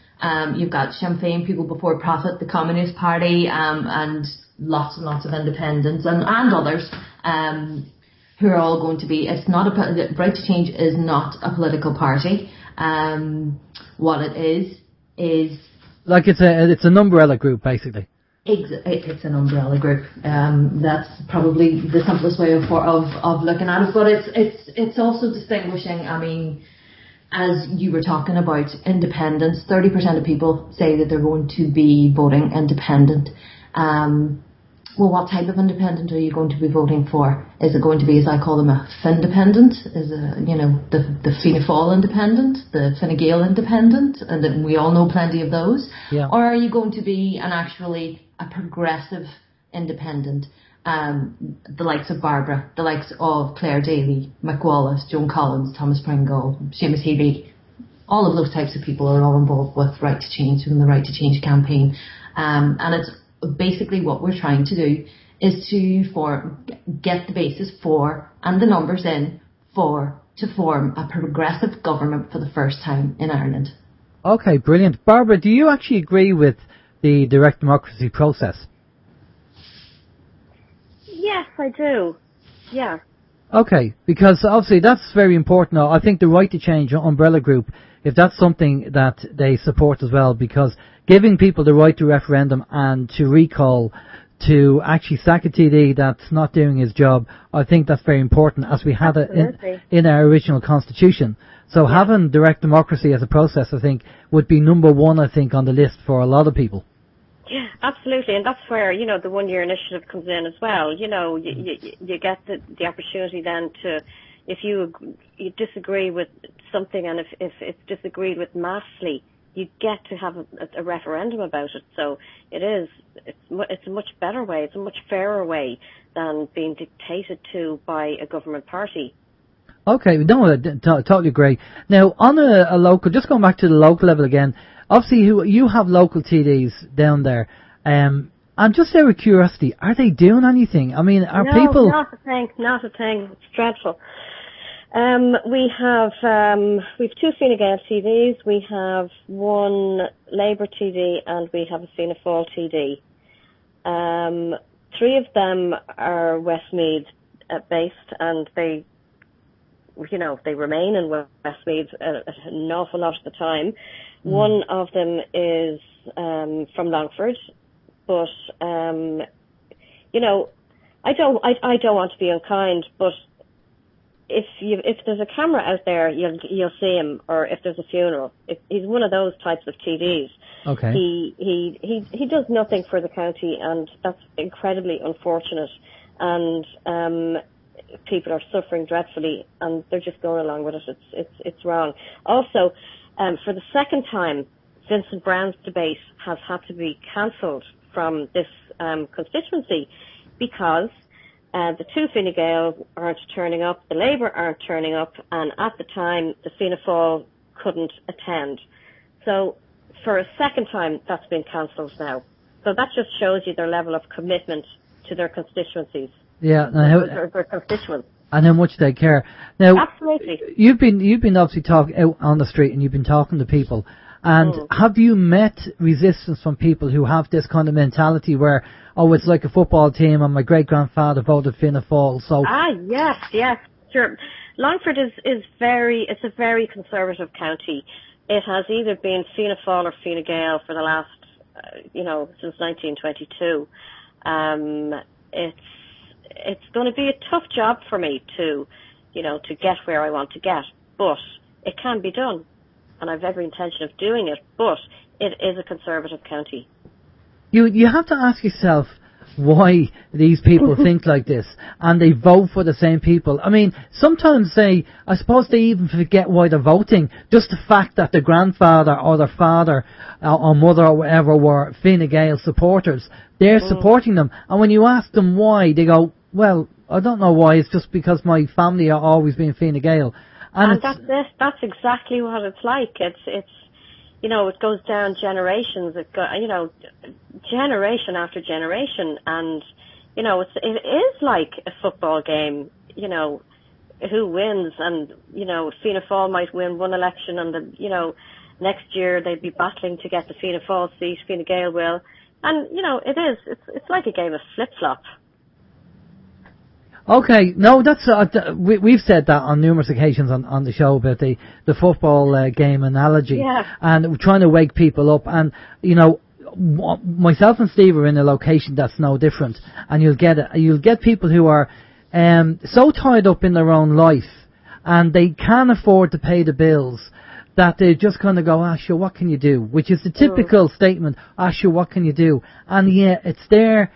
You've got Sinn Féin, People Before Profit, the Communist Party, and lots of independents and others, who are all going to be. It's not the Right to Change is not a political party. What it is like it's an umbrella group, basically. It's an umbrella group. That's probably the simplest way of looking at it. But it's also distinguishing. I mean, as you were talking about independence, 30% of people say that they're going to be voting independent. Well, what type of independent are you going to be voting for? Is it going to be, as I call them, a Findependent? Is the Fianna Fáil independent, the Fine Gael independent, and then we all know plenty of those? Yeah. Or are you going to be a progressive independent? The likes of Barbara, the likes of Claire Daly, Mick Wallace, Joan Collins, Thomas Pringle, Seamus Healy. All of those types of people are all involved with Right to Change and the Right to Change campaign. And it's basically what we're trying to do is to get the basis for and the numbers in to form a progressive government for the first time in Ireland. Okay, brilliant. Barbara, do you actually agree with the direct democracy process? Yes, I do. Yeah. Okay, because obviously that's very important. I think the right to change umbrella group, if that's something that they support as well, because giving people the right to referendum and to recall, to actually sack a TD that's not doing his job, I think that's very important, as we had it in our original constitution. So having direct democracy as a process, I think, would be number one, I think, on the list for a lot of people. Yeah, absolutely, and that's where, you know, the one-year initiative comes in as well. You know, you get the opportunity then to, if you disagree with something, and if it's disagreed with massively, you get to have a referendum about it. So it's a much better way, it's a much fairer way than being dictated to by a government party. Okay, no, I totally agree. Now, on a local, just going back to the local level again, obviously you have local TDs down there. I'm just out of curiosity, are they doing anything? I mean, are people... No, not a thing. It's dreadful. We've two Fine Gael TDs, we have one Labour TD, and we have a Fianna Fáil TD. Three of them are Westmeath based, and they remain in Westmeath an awful lot of the time. One of them is from Longford, but I don't want to be unkind, but if there's a camera out there, you'll see him, or if there's a funeral. He's one of those types of TDs. Okay. He does nothing for the county, and that's incredibly unfortunate. And people are suffering dreadfully, and they're just going along with it. It's wrong. Also, for the second time, Vincent Brown's debate has had to be cancelled from this constituency because the two Fine Gael aren't turning up, the Labour aren't turning up, and at the time the Fianna Fáil couldn't attend. So for a second time, that's been cancelled now. So that just shows you their level of commitment to their constituencies. Yeah, their constituents. And how much they care. Now, absolutely. You've been obviously talking out on the street, and you've been talking to people. And have you met resistance from people who have this kind of mentality where, oh, it's like a football team, and my great grandfather voted Fianna Fáil, so? Yes, sure. Longford is it's a very conservative county. It has either been Fianna Fáil or Fine Gael for the last, since 1922. It's going to be a tough job for me to get where I want to get, but it can be done, and I've every intention of doing it, but it is a conservative county. You have to ask yourself why these people think like this, and they vote for the same people. I mean, sometimes I suppose they even forget why they're voting. Just the fact that their grandfather or their father or mother or whatever were Fine Gael supporters, they're supporting them. And when you ask them why, they go, well, I don't know why, it's just because my family are always been Fine Gael. And that's exactly what it's like. It's it goes down generations. Generation after generation, and it is like a football game. Who wins, and Fianna Fáil might win one election, and next year they'd be battling to get the Fianna Fáil seat. Fine Gael will, and it's like a game of flip flop. Okay, no, that's we've said that on numerous occasions on the show about the football game analogy, and we're trying to wake people up. And myself and Steve are in a location that's no different, and you'll get people who are so tied up in their own life, and they can't afford to pay the bills, that they just kind of go, sure, what can you do? Which is the typical statement, sure, what can you do? And it's their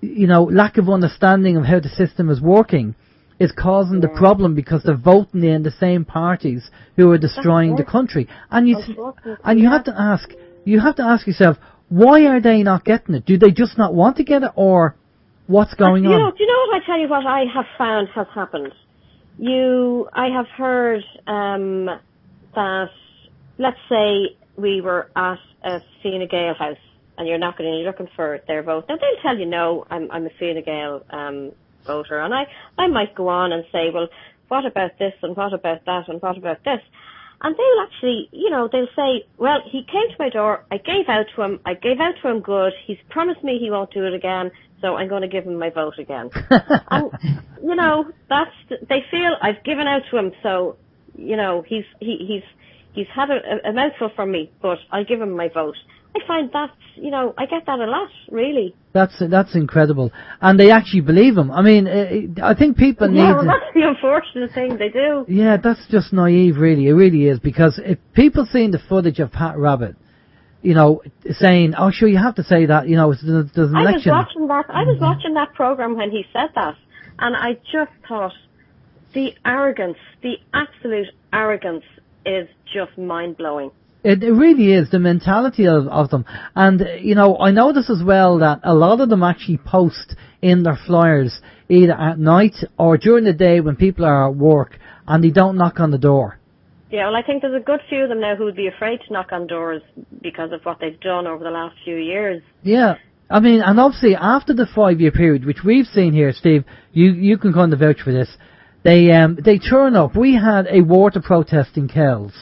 lack of understanding of how the system is working is causing the problem, because they're voting in the same parties who are destroying the country. And you have to ask yourself, why are they not getting it? Do they just not want to get it, or what's going on? Do you know what I tell you? What I have found has happened. I have heard that, let's say we were at a Fine Gael house, and you're knocking and you're looking for their vote. Now they'll tell you, no, I'm a Fine Gael voter, and I might go on and say, well, what about this, and what about that, and what about this? And they'll actually, they'll say, well, he came to my door, I gave out to him good, he's promised me he won't do it again, so I'm going to give him my vote again. And, they feel I've given out to him, so, he's had a mouthful from me, but I'll give him my vote. I find that's, I get that a lot, really. That's incredible. And they actually believe him. I mean, I think people need... Yeah, well, that's the unfortunate thing, they do. Yeah, that's just naive, really. It really is. Because if people seeing the footage of Pat Rabbit, saying, oh, sure, you have to say that, there's an election. I was watching that programme when he said that, and I just thought, the absolute arrogance is just mind-blowing. It really is, the mentality of them. And, I notice as well that a lot of them actually post in their flyers either at night or during the day when people are at work, and they don't knock on the door. Yeah, well, I think there's a good few of them now who would be afraid to knock on doors because of what they've done over the last few years. Yeah. I mean, and obviously after the 5-year period, which we've seen here, Steve, you can kind of vouch for this, they turn up. We had a water protest in Kells.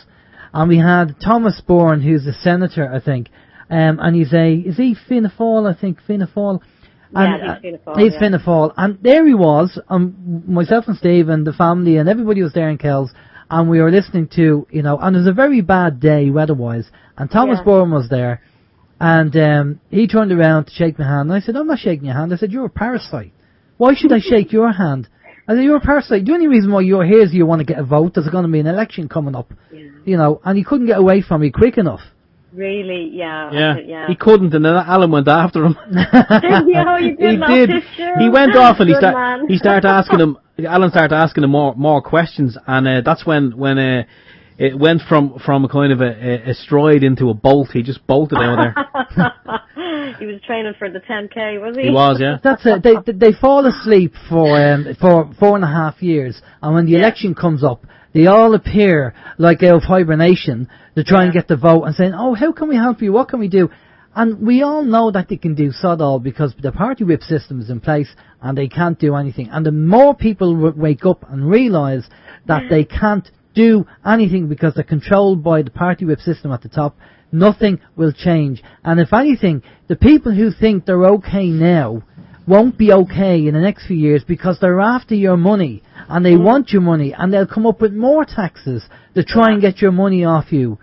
And we had Thomas Bourne, who's a senator, I think, and is he Fianna Fáil, I think, Fianna Fáil? Yeah, he's Fianna Fáil. He's Fianna Fáil. And there he was, myself and Steve and the family and everybody was there in Kells, and we were listening to, and it was a very bad day weather-wise, and Thomas Bourne was there, and he turned around to shake my hand, and I said, I'm not shaking your hand. I said, you're a parasite. Why should I shake your hand? I said, you're a parasite. The only reason why you're here is you want to get a vote. There's going to be an election coming up. Yeah. And he couldn't get away from me quick enough. Really? Yeah. Yeah. He couldn't, and then Alan went after him. He did. He went off and he started asking him. Alan started asking him more questions, and that's when it went from a kind of a stride into a bolt. He just bolted out there. He was training for the 10K, was he? He was, yeah. That's it. They fall asleep for 4.5 years, and when the election comes up, they all appear like out of hibernation to try and get the vote and saying, oh, how can we help you? What can we do? And we all know that they can do sod all because the party whip system is in place and they can't do anything. And the more people wake up and realise that they can't do anything because they're controlled by the party whip system at the top, nothing will change. And if anything, the people who think they're okay now won't be okay in the next few years because they're after your money and they want your money and they'll come up with more taxes to try and get your money off you.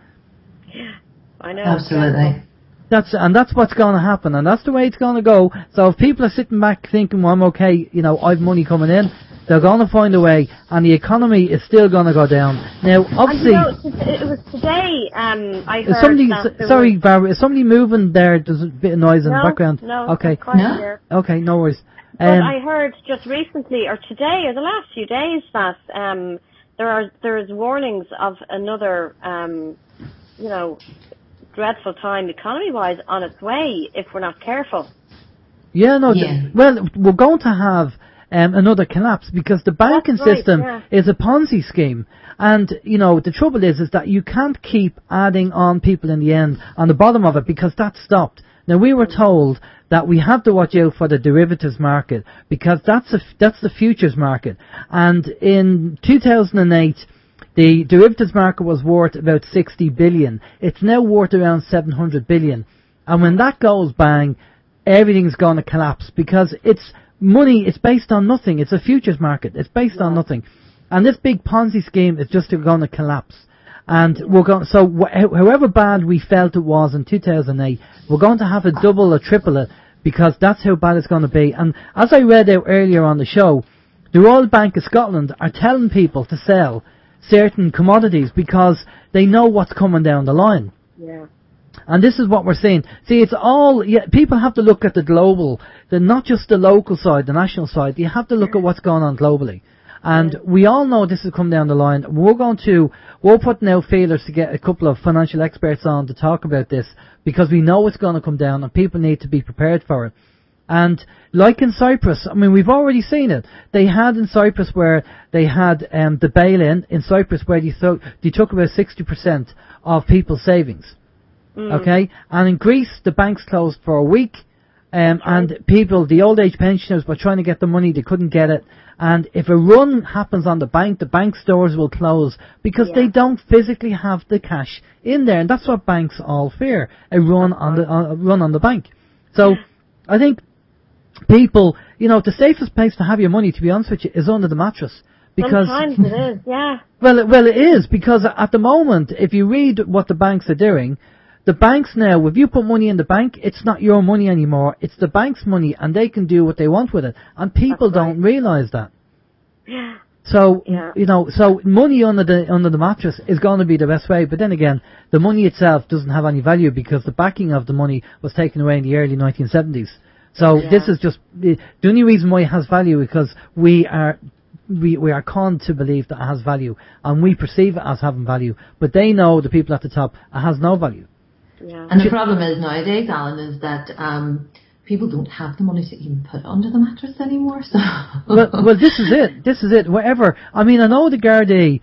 I know. Absolutely. That's what's going to happen, and that's the way it's going to go. So if people are sitting back thinking, well, I'm okay, I've money coming in, they're going to find a way, and the economy is still going to go down. Now, obviously... it was today, I heard sorry, Barbara, is somebody moving there? There's a bit of noise in the background. No, okay. Here. Okay, no worries. But I heard just recently, or today, or the last few days, that there is warnings of another, dreadful time economy-wise on its way if we're not careful. Yeah, no. Well, we're going to have another collapse because the banking system is a Ponzi scheme, and the trouble is that you can't keep adding on people in the end on the bottom of it because that stopped. Now we were told that we have to watch out for the derivatives market because that's the futures market, and in 2008. The derivatives market was worth about 60 billion. It's now worth around 700 billion. And when that goes bang, everything's going to collapse because it's money, it's based on nothing. It's a futures market. It's based on nothing. And this big Ponzi scheme is just going to collapse. And however bad we felt it was in 2008, we're going to have a double or triple it because that's how bad it's going to be. And as I read out earlier on the show, the Royal Bank of Scotland are telling people to sell certain commodities because they know what's coming down the line. Yeah. And this is what we're seeing. See, it's all, people have to look at the global, not just the local side, the national side. You have to look at what's going on globally. And we all know this is coming down the line. We're putting out feelers to get a couple of financial experts on to talk about this because we know it's going to come down and people need to be prepared for it. And like in Cyprus, I mean, we've already seen it. They had in Cyprus where they had the bail-in Cyprus where they took about 60% of people's savings. Okay? And in Greece, the banks closed for a week And people, the old age pensioners, were trying to get the money, they couldn't get it. And if a run happens on the bank stores will close because they don't physically have the cash in there, and that's what banks all fear: a run on the bank. So, I think people, the safest place to have your money, to be honest with you, is under the mattress. Because sometimes it is, yeah. Well, it is, because at the moment, if you read what the banks are doing, the banks now, if you put money in the bank, it's not your money anymore, it's the bank's money, and they can do what they want with it. And people don't realise that. Yeah. So, so money under the mattress is going to be the best way. But then again, the money itself doesn't have any value because the backing of the money was taken away in the early 1970s. So this is just, the only reason why it has value because we are conned to believe that it has value, and we perceive it as having value, but they know, the people at the top, it has no value. Yeah. And the problem is nowadays, Alan, is that people don't have the money to even put under the mattress anymore. So well, this is it. Whatever. I mean, I know the Gardaí,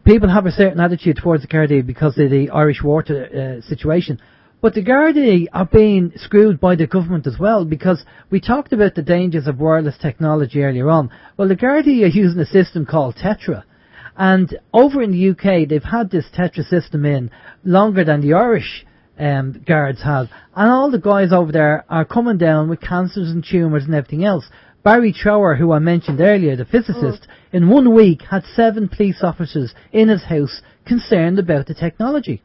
people have a certain attitude towards the Gardaí because of the Irish water situation. But the Gardaí are being screwed by the government as well, because we talked about the dangers of wireless technology earlier on. Well, the Gardaí are using a system called Tetra. And over in the UK, they've had this Tetra system in longer than the Irish guards have. And all the guys over there are coming down with cancers and tumours and everything else. Barry Trower, who I mentioned earlier, the physicist, in 1 week had 7 police officers in his house concerned about the technology.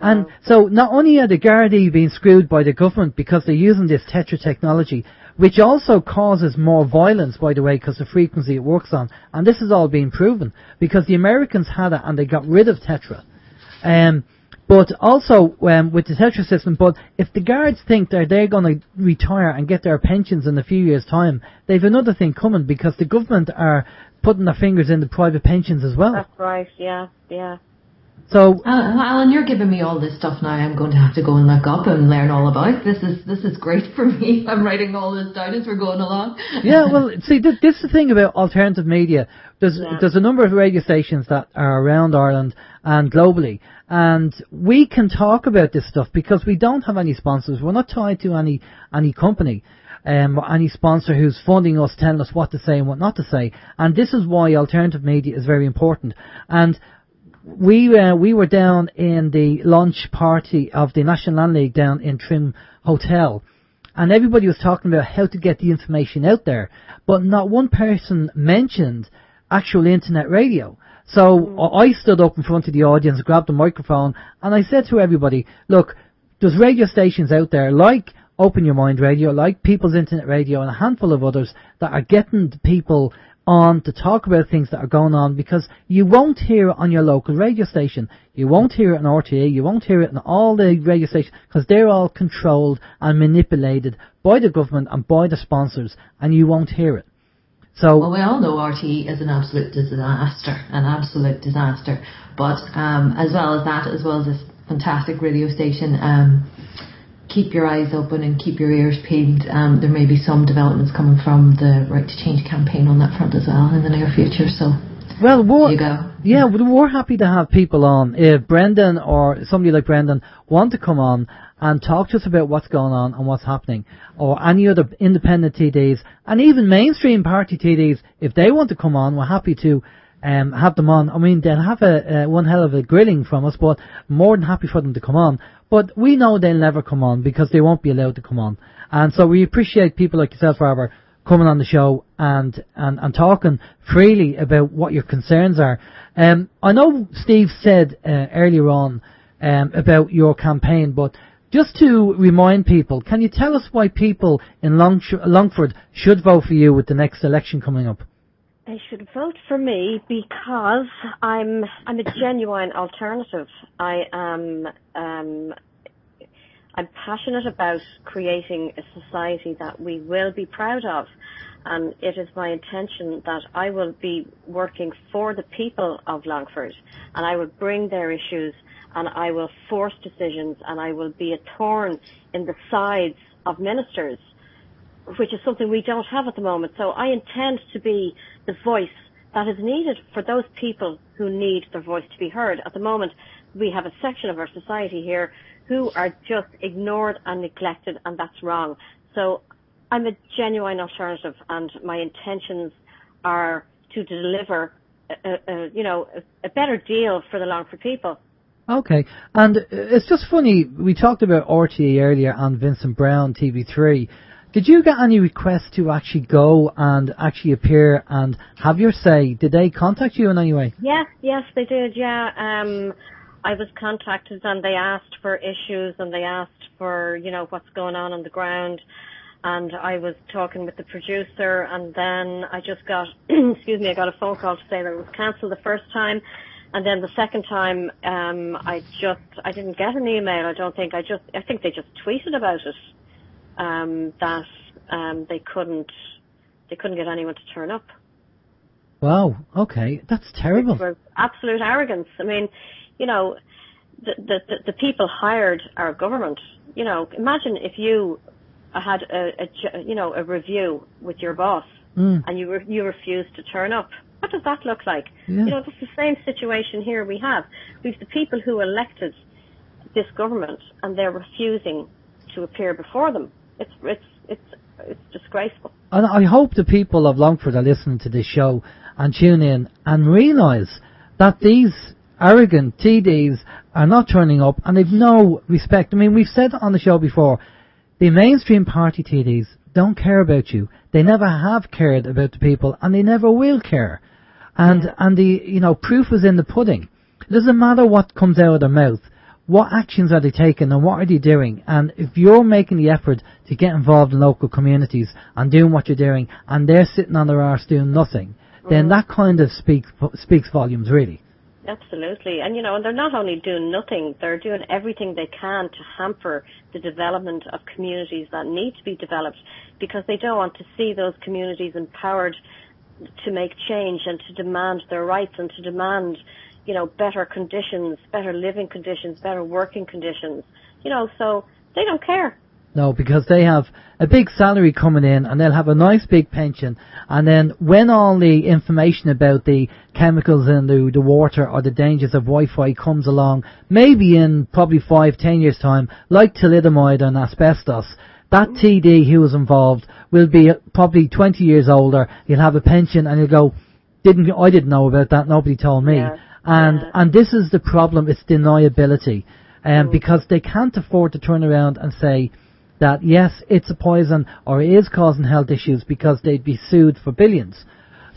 And so not only are the Gardaí being screwed by the government because they're using this Tetra technology, which also causes more violence, by the way, because the frequency it works on. And this is all being proven because the Americans had it and they got rid of Tetra. But also with the Tetra system, but if the guards think they're going to retire and get their pensions in a few years' time, they've another thing coming because the government are putting their fingers in the private pensions as well. That's right, yeah. So, Alan, you're giving me all this stuff now. I'm going to have to go and look up and learn all about. This is great for me. I'm writing all this down as we're going along. Yeah, well, see, this is the thing about alternative media. There's a number of radio stations that are around Ireland and globally, and we can talk about this stuff because we don't have any sponsors. We're not tied to any company. Or any sponsor who's funding us, telling us what to say and what not to say. And this is why alternative media is very important. And we were down in the launch party of the National Land League down in Trim Hotel, and everybody was talking about how to get the information out there, but not one person mentioned actual internet radio. So I stood up in front of the audience, grabbed the microphone, and I said to everybody, look, there's radio stations out there like Open Your Mind Radio, like People's Internet Radio, and a handful of others that are getting the people on to talk about things that are going on, because you won't hear it on your local radio station. You won't hear it on RTA, you won't hear it on all the radio stations, because they're all controlled and manipulated by the government and by the sponsors, and you won't hear it. So, well, we all know RTE is an absolute disaster. But as well as this fantastic radio station, keep your eyes open and keep your ears peeled. There may be some developments coming from the Right to Change campaign on that front as well in the near future. So, there you go. Yeah, we're happy to have people on. If Brendan or somebody like Brendan want to come on and talk to us about what's going on and what's happening, or any other independent TDs, and even mainstream party TDs, if they want to come on, we're happy to have them on. I mean, they'll have one hell of a grilling from us, but more than happy for them to come on. But we know they'll never come on because they won't be allowed to come on. And so we appreciate people like yourself, Barbara, coming on the show and talking freely about what your concerns are. I know Steve said earlier on about your campaign, but just to remind people, can you tell us why people in Longford should vote for you with the next election coming up? They should vote for me because I'm a genuine alternative. I'm passionate about creating a society that we will be proud of, and it is my intention that I will be working for the people of Longford, and I will bring their issues, and I will force decisions, and I will be a thorn in the sides of ministers, which is something we don't have at the moment. So I intend to be the voice that is needed for those people who need their voice to be heard. At the moment, we have a section of our society here who are just ignored and neglected, and that's wrong. So I'm a genuine alternative, and my intentions are to deliver a better deal for the Longford people. Okay, and it's just funny, we talked about RTE earlier and Vincent Brown, TV3. Did you get any requests to actually go and actually appear and have your say? Did they contact you in any way? Yes, they did, yeah. I was contacted and they asked for issues and they asked for, what's going on the ground. And I was talking with the producer, and then I just got, I got a phone call to say that it was cancelled the first time. And then the second time, I didn't get an email, I don't think. I think they just tweeted about it, that they couldn't get anyone to turn up. Wow, okay, that's terrible. It was absolute arrogance. I mean, the people hired our government. Imagine if you had a review with your boss and you refused to turn up. What does that look like? Yeah. It's the same situation here we have. We've the people who elected this government and they're refusing to appear before them. It's disgraceful. And I hope the people of Longford are listening to this show and tune in and realise that these arrogant TDs are not turning up and they've no respect. I mean, we've said on the show before, the mainstream party TDs don't care about you. They never have cared about the people, and they never will care. And the proof is in the pudding. It doesn't matter what comes out of their mouth. What actions are they taking and what are they doing? And if you're making the effort to get involved in local communities and doing what you're doing, and they're sitting on their arse doing nothing, then that kind of speaks volumes, really. Absolutely. And, and they're not only doing nothing, they're doing everything they can to hamper the development of communities that need to be developed, because they don't want to see those communities empowered to make change and to demand their rights and to demand, better conditions, better living conditions, better working conditions, so they don't care. No, because they have a big salary coming in and they'll have a nice big pension, and then when all the information about the chemicals in the water or the dangers of Wi-Fi comes along, maybe in probably 5-10 years time, like thalidomide and asbestos, that TD who was involved will be probably 20 years older, he'll have a pension and he'll go, I didn't know about that, nobody told me. Yeah. And this is the problem, it's deniability. Because they can't afford to turn around and say that yes, it's a poison or it is causing health issues, because they'd be sued for billions.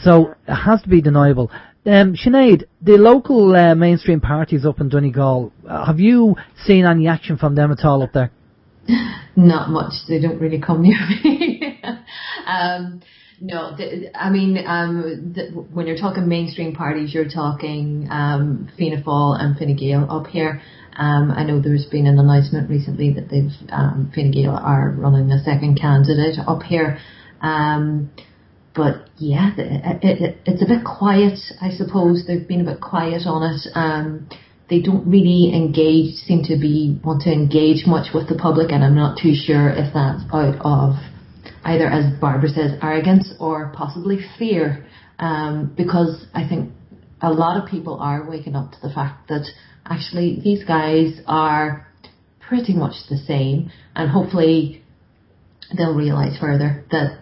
So it has to be deniable. Sinead, the local mainstream parties up in Donegal, have you seen any action from them at all up there? Not much. They don't really come near me. No, when you're talking mainstream parties, you're talking Fianna Fáil and Fine Gael up here. I know there's been an announcement recently that Fine Gael are running a second candidate up here. But yeah, it's a bit quiet, I suppose. They've been a bit quiet on it. They don't really want to engage much with the public, and I'm not too sure if that's out of either, as Barbara says, arrogance or possibly fear, because I think a lot of people are waking up to the fact that actually these guys are pretty much the same, and hopefully they'll realise further that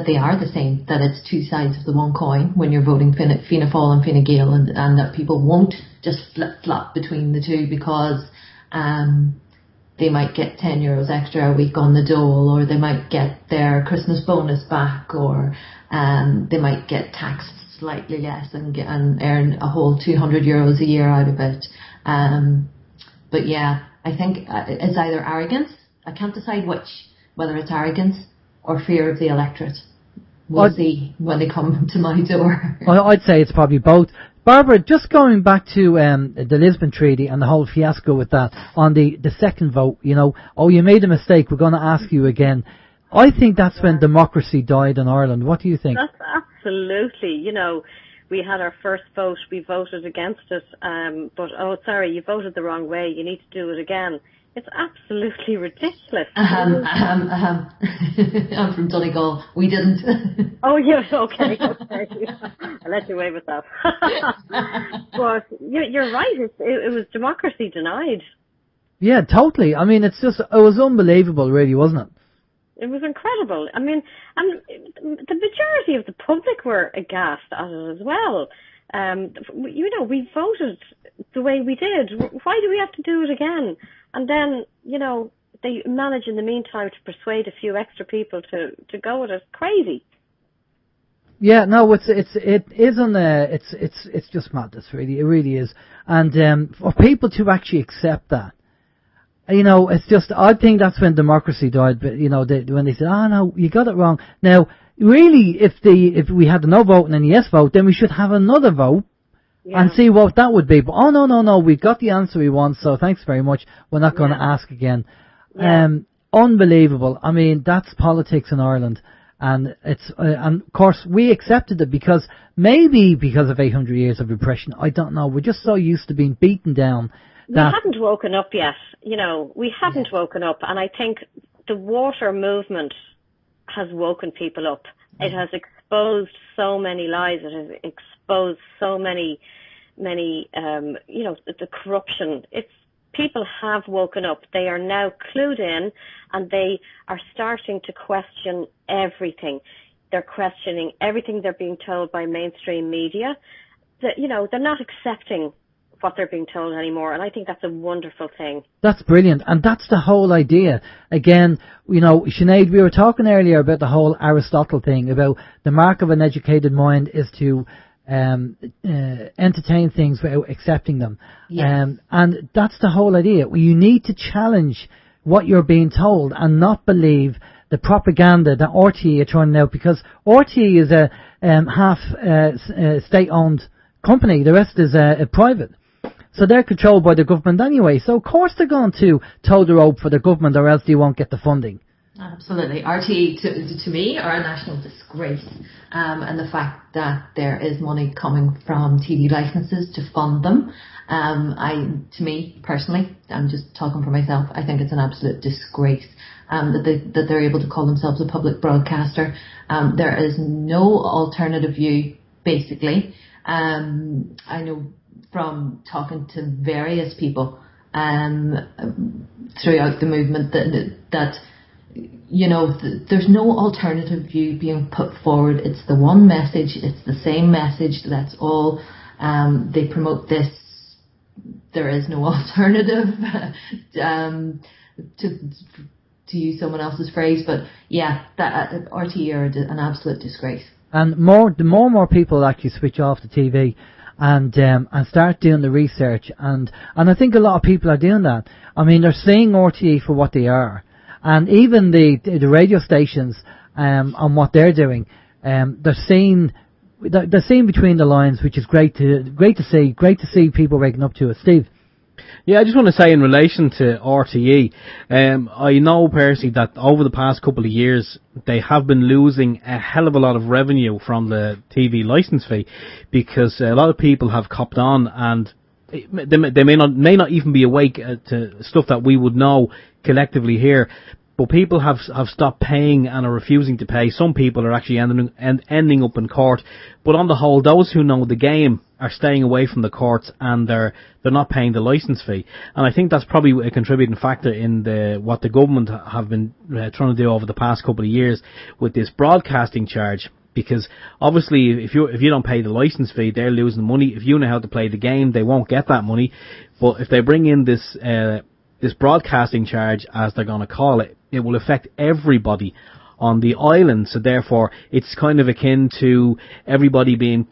they are the same, that it's two sides of the one coin when you're voting Fianna Fáil and Fine Gael, and that people won't just flip-flop between the two because they might get €10 extra a week on the dole, or they might get their Christmas bonus back, or they might get taxed slightly less and earn a whole €200 a year out of it. But yeah, I think it's either arrogance. I can't decide which, whether it's arrogance or fear of the electorate. We'll see when they come to my door. Well, I'd say it's probably both. Barbara, just going back to the Lisbon Treaty and the whole fiasco with that, on the second vote, you made a mistake, we're going to ask you again. I think that's when democracy died in Ireland. What do you think? That's absolutely, we had our first vote, we voted against it, but, you voted the wrong way, you need to do it again. It's absolutely ridiculous. I'm from Donegal. We didn't. Oh, yeah, okay. I'll let you away with that. But you're right. It was democracy denied. Yeah, totally. I mean, it was unbelievable, really, wasn't it? It was incredible. I mean, and the majority of the public were aghast at it as well. We voted the way we did. Why do we have to do it again? And then, they manage in the meantime to persuade a few extra people to go with it. Crazy. Yeah, no, it's just madness, really. It really is. And for people to actually accept that, it's just, I think that's when democracy died. But when they said, "Oh no, you got it wrong." Now, really, if we had a no vote and a yes vote, then we should have another vote. Yeah. And see what that would be. But no, we got the answer we want, so thanks very much. We're not going to ask again. Yeah. Unbelievable. I mean, that's politics in Ireland. And and of course we accepted it because of 800 years of repression. I don't know. We're just so used to being beaten down. We hadn't woken up yet. We hadn't woken up. And I think the water movement has woken people up. It has exposed so many lies. It has exposed so many, the corruption. People have woken up. They are now clued in, and they are starting to question everything. They're questioning everything they're being told by mainstream media. They're not accepting what they're being told anymore, and I think that's a wonderful thing. That's brilliant, and that's the whole idea. Again, Sinead, we were talking earlier about the whole Aristotle thing, about the mark of an educated mind is to entertain things without accepting them. Yes. And that's the whole idea. You need to challenge what you're being told and not believe the propaganda that RTE are trying out, because RTE is a half state-owned company. The rest is private. So they're controlled by the government anyway. So of course they're going to toe the rope for the government, or else they won't get the funding. Absolutely. RTE, to me, are a national disgrace. And the fact that there is money coming from TV licences to fund them, to me, personally, I'm just talking for myself, I think it's an absolute disgrace that they're able to call themselves a public broadcaster. There is no alternative view, basically. I know from talking to various people throughout the movement that there's no alternative view being put forward. It's the one message. It's the same message. That's all. They promote this. There is no alternative. To use someone else's phrase, but yeah, that RTE are an absolute disgrace. And the more people actually switch off the TV and start doing the research, and I think a lot of people are doing that. I mean, they're seeing RTE for what they are. And even the radio stations, on what they're doing, they're seeing between the lines, which is great to see people waking up to it. Steve? Yeah, I just want to say in relation to RTE, I know personally that over the past couple of years they have been losing a hell of a lot of revenue from the TV licence fee, because a lot of people have copped on, and they may not even be awake to stuff that we would know collectively here, but people have stopped paying and are refusing to pay. Some people are actually ending up in court, but on the whole, those who know the game are staying away from the courts, and they're not paying the licence fee. And I think that's probably a contributing factor in what the government have been trying to do over the past couple of years with this broadcasting charge. Because obviously, if you don't pay the licence fee, they're losing money. If you know how to play the game, they won't get that money. But if they bring in this broadcasting charge, as they're going to call it, it will affect everybody on the island. So therefore, it's kind of akin to everybody being,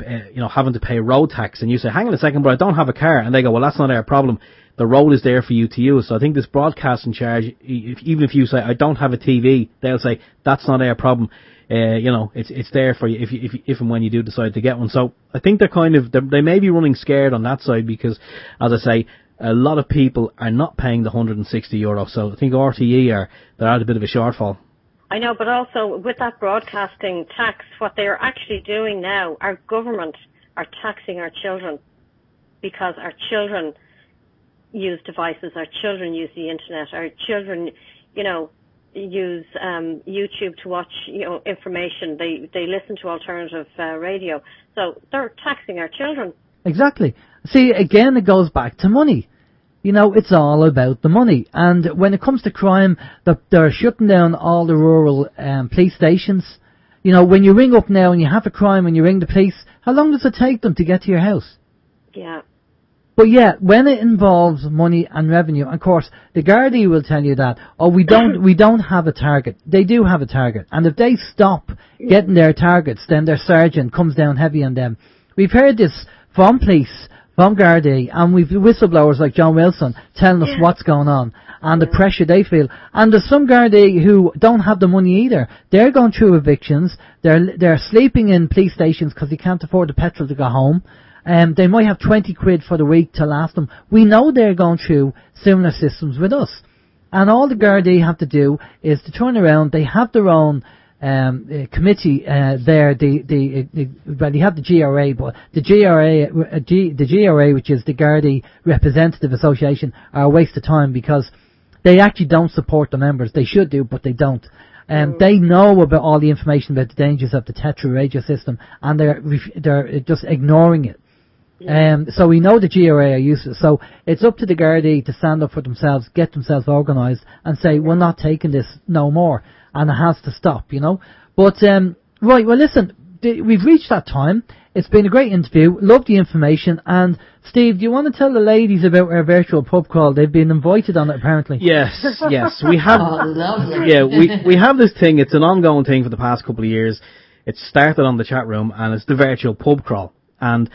having to pay road tax. And you say, hang on a second, but I don't have a car. And they go, well, that's not our problem. The road is there for you to use. So I think this broadcasting charge, even if you say, I don't have a TV, they'll say, that's not our problem. It's there for you if and when you do decide to get one. So I think they may be running scared on that side, because, as I say, a lot of people are not paying the €160. So I think RTE they're at a bit of a shortfall. I know, but also with that broadcasting tax, what they are actually doing now, our government are taxing our children, because our children use devices, our children use the internet, our children, use YouTube to watch, information. They listen to alternative radio. So they're taxing our children. Exactly. See, again, it goes back to money. it's all about the money. And when it comes to crime, they're shutting down all the rural police stations. When you ring up now and you have a crime and you ring the police, how long does it take them to get to your house? Yeah. But yeah, when it involves money and revenue, of course, the Gardaí will tell you that, we don't have a target. They do have a target. And if they stop getting their targets, then their sergeant comes down heavy on them. We've heard this from police, from Gardaí, and we've whistleblowers like John Wilson telling us what's going on and the pressure they feel. And there's some Gardaí who don't have the money either. They're going through evictions. They're sleeping in police stations because they can't afford the petrol to go home. They might have 20 quid for the week to last them. We know they're going through similar systems with us. And all the Gardaí have to do is to turn around. They have their own committee there. They have the GRA, but the GRA, which is the Gardaí Representative Association, are a waste of time because they actually don't support the members. They should do, but they don't. They know about all the information about the dangers of the Tetra radio system, and they're just ignoring it. So we know the GRA are useless. So it's up to the Gardaí to stand up for themselves, get themselves organised, and say, we're not taking this no more, and it has to stop, But, right, well listen, we've reached that time. It's been a great interview. Love the information. And Steve, do you want to tell the ladies about our virtual pub crawl? They've been invited on it apparently. Yes. We have. Oh, lovely. Yeah, we have this thing. It's an ongoing thing for the past couple of years. It started on the chat room, and it's the virtual pub crawl. And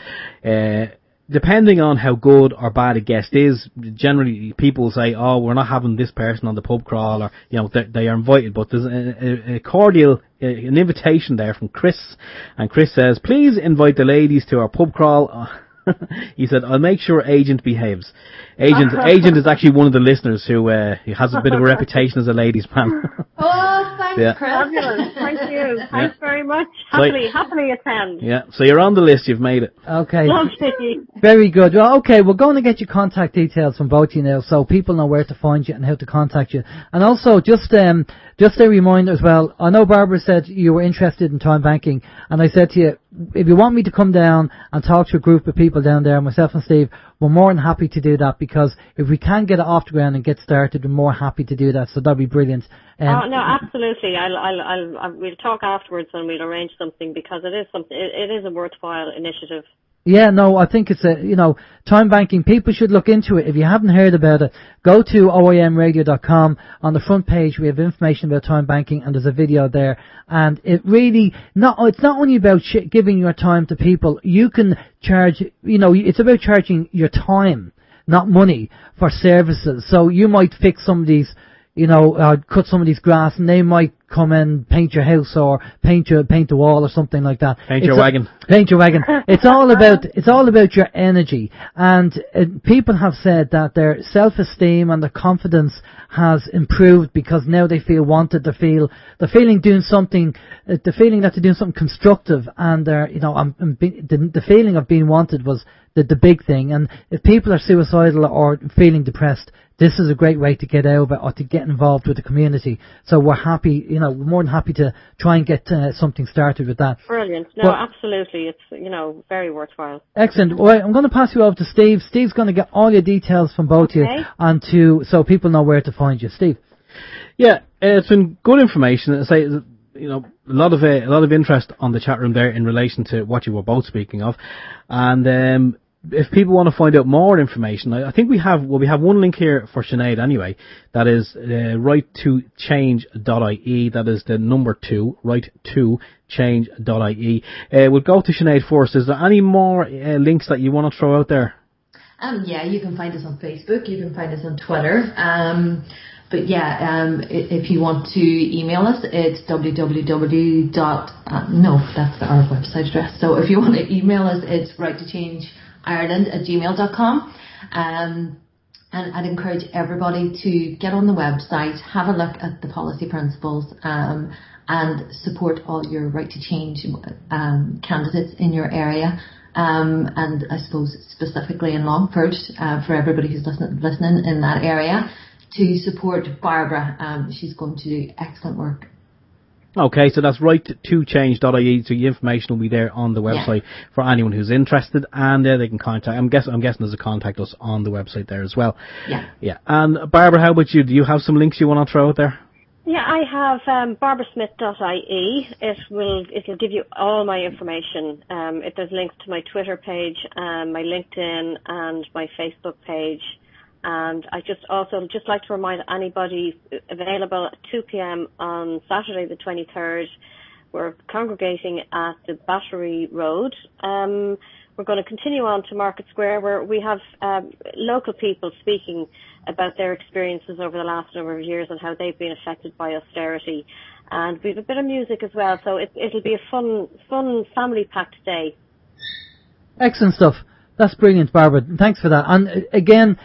depending on how good or bad a guest is, generally people say, "Oh, we're not having this person on the pub crawl," or they are invited. But there's a cordial an invitation there from Chris, and Chris says, "Please invite the ladies to our pub crawl." He said, "I'll make sure Agent behaves." Agent is actually one of the listeners who has a bit of a reputation as a ladies' man. Oh, thanks, Chris. Fabulous. Thank you. Thanks very much. Happily attend. Yeah, so you're on the list. You've made it. Okay. Lovely. Very good. Well, okay, we're going to get your contact details from both of you now, so people know where to find you and how to contact you. And also, just a reminder as well, I know Barbara said you were interested in time banking, and I said to you, if you want me to come down and talk to a group of people down there, myself and Steve, we're more than happy to do that, because if we can get it off the ground and get started, we're more happy to do that, so that'd be brilliant. No, absolutely. We'll talk afterwards and we'll arrange something, because it is a worthwhile initiative. Yeah, no, I think it's time banking. People should look into it. If you haven't heard about it, go to OYMradio.com. On the front page, we have information about time banking, and there's a video there. And it really, it's not only about giving your time to people. You can charge, it's about charging your time, not money, for services. So you might fix somebody's, cut somebody's grass, and they might come and paint your house or paint the wall or something like that. Paint your wagon. It's all about your energy. And people have said that their self-esteem and their confidence has improved because now they feel wanted. The feeling that they're doing something constructive, and the feeling of being wanted was the big thing. And if people are suicidal or feeling depressed, this is a great way to get out of it or to get involved with the community. So we're happy, we're more than happy to try and get something started with that. Brilliant. No, absolutely. It's, very worthwhile. Excellent. Well, I'm going to pass you over to Steve. Steve's going to get all your details from both of you so people know where to find you. Steve. Yeah, it's been good information. I say, a lot of interest on the chat room there in relation to what you were both speaking of. And, if people want to find out more information, I think we have one link here for Sinead anyway. That is right2change.ie. That is the number 2, right2change.ie. We'll go to Sinead first. Is there any more links that you want to throw out there? Yeah, you can find us on Facebook. You can find us on Twitter. But yeah, if you want to email us, it's www. No, that's our website address. So if you want to email us, it's right2change.ireland@gmail.com. And I'd encourage everybody to get on the website, have a look at the policy principles, and support all your Right to Change candidates in your area. And I suppose specifically in Longford, for everybody who's listening in that area, to support Barbara. She's going to do excellent work. Okay, so that's right2change.ie, so the information will be there on the website for anyone who's interested, and they can contact. I'm guessing there's a contact us on the website there as well. Yeah. And Barbara, how about you? Do you have some links you want to throw out there? Yeah, I have barbarasmith.ie. It'll give you all my information. There's links to my Twitter page, my LinkedIn, and my Facebook page. And I just like to remind anybody available at 2 p.m. on Saturday the 23rd. We're congregating at the Battery Road. We're going to continue on to Market Square, where we have local people speaking about their experiences over the last number of years and how they've been affected by austerity. And we have a bit of music as well, so it'll be a fun family-packed day. Excellent stuff. That's brilliant, Barbara. Thanks for that. And again,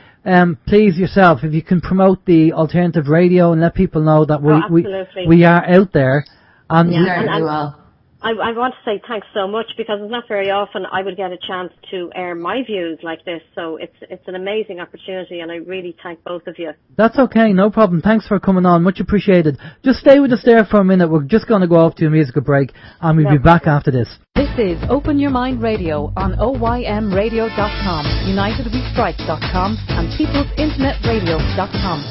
please yourself, if you can promote the alternative radio and let people know that we are out there. And certainly will. I want to say thanks so much, because it's not very often I would get a chance to air my views like this. So it's an amazing opportunity, and I really thank both of you. That's okay, no problem. Thanks for coming on, much appreciated. Just stay with us there for a minute. We're just going to go off to a musical break, and we'll be back after this. This is Open Your Mind Radio on OYMradio.com, UnitedWeStrike.com, and PeoplesInternetRadio.com.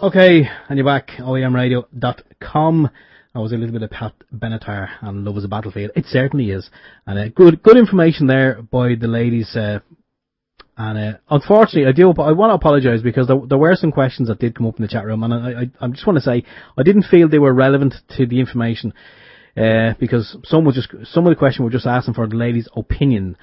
Okay, and you're back, OYMradio.com. I was a little bit of Pat Benatar and Love is a Battlefield. It certainly is. And good information there by the ladies. And unfortunately, I want to apologise, because there were some questions that did come up in the chat room, and I just want to say I didn't feel they were relevant to the information, because some of the questions were just asking for the ladies' opinion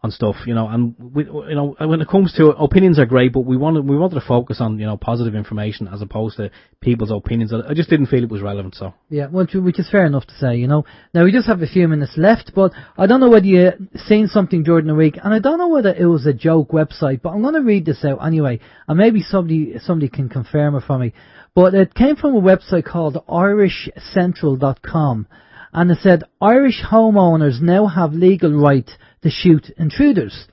on stuff, and when it comes to opinions are great, but we wanted to focus on positive information as opposed to people's opinions. I just didn't feel it was relevant. So yeah, which is fair enough to say. Now we just have a few minutes left, but I don't know whether you seen something during the week, and I don't know whether it was a joke website, but I'm going to read this out anyway, and maybe somebody can confirm it for me. But it came from a website called irishcentral.com, and it said Irish homeowners now have legal right to shoot intruders.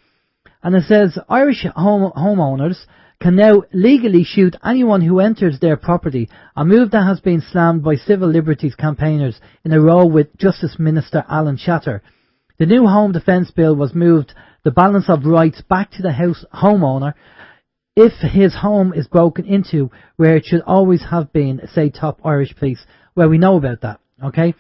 And it says Irish homeowners can now legally shoot anyone who enters their property, a move that has been slammed by civil liberties campaigners in a row with Justice Minister Alan Shatter. The new Home Defence Bill was moved the balance of rights back to the homeowner if his home is broken into, where it should always have been, say, top Irish police. Well, we know about that, okay?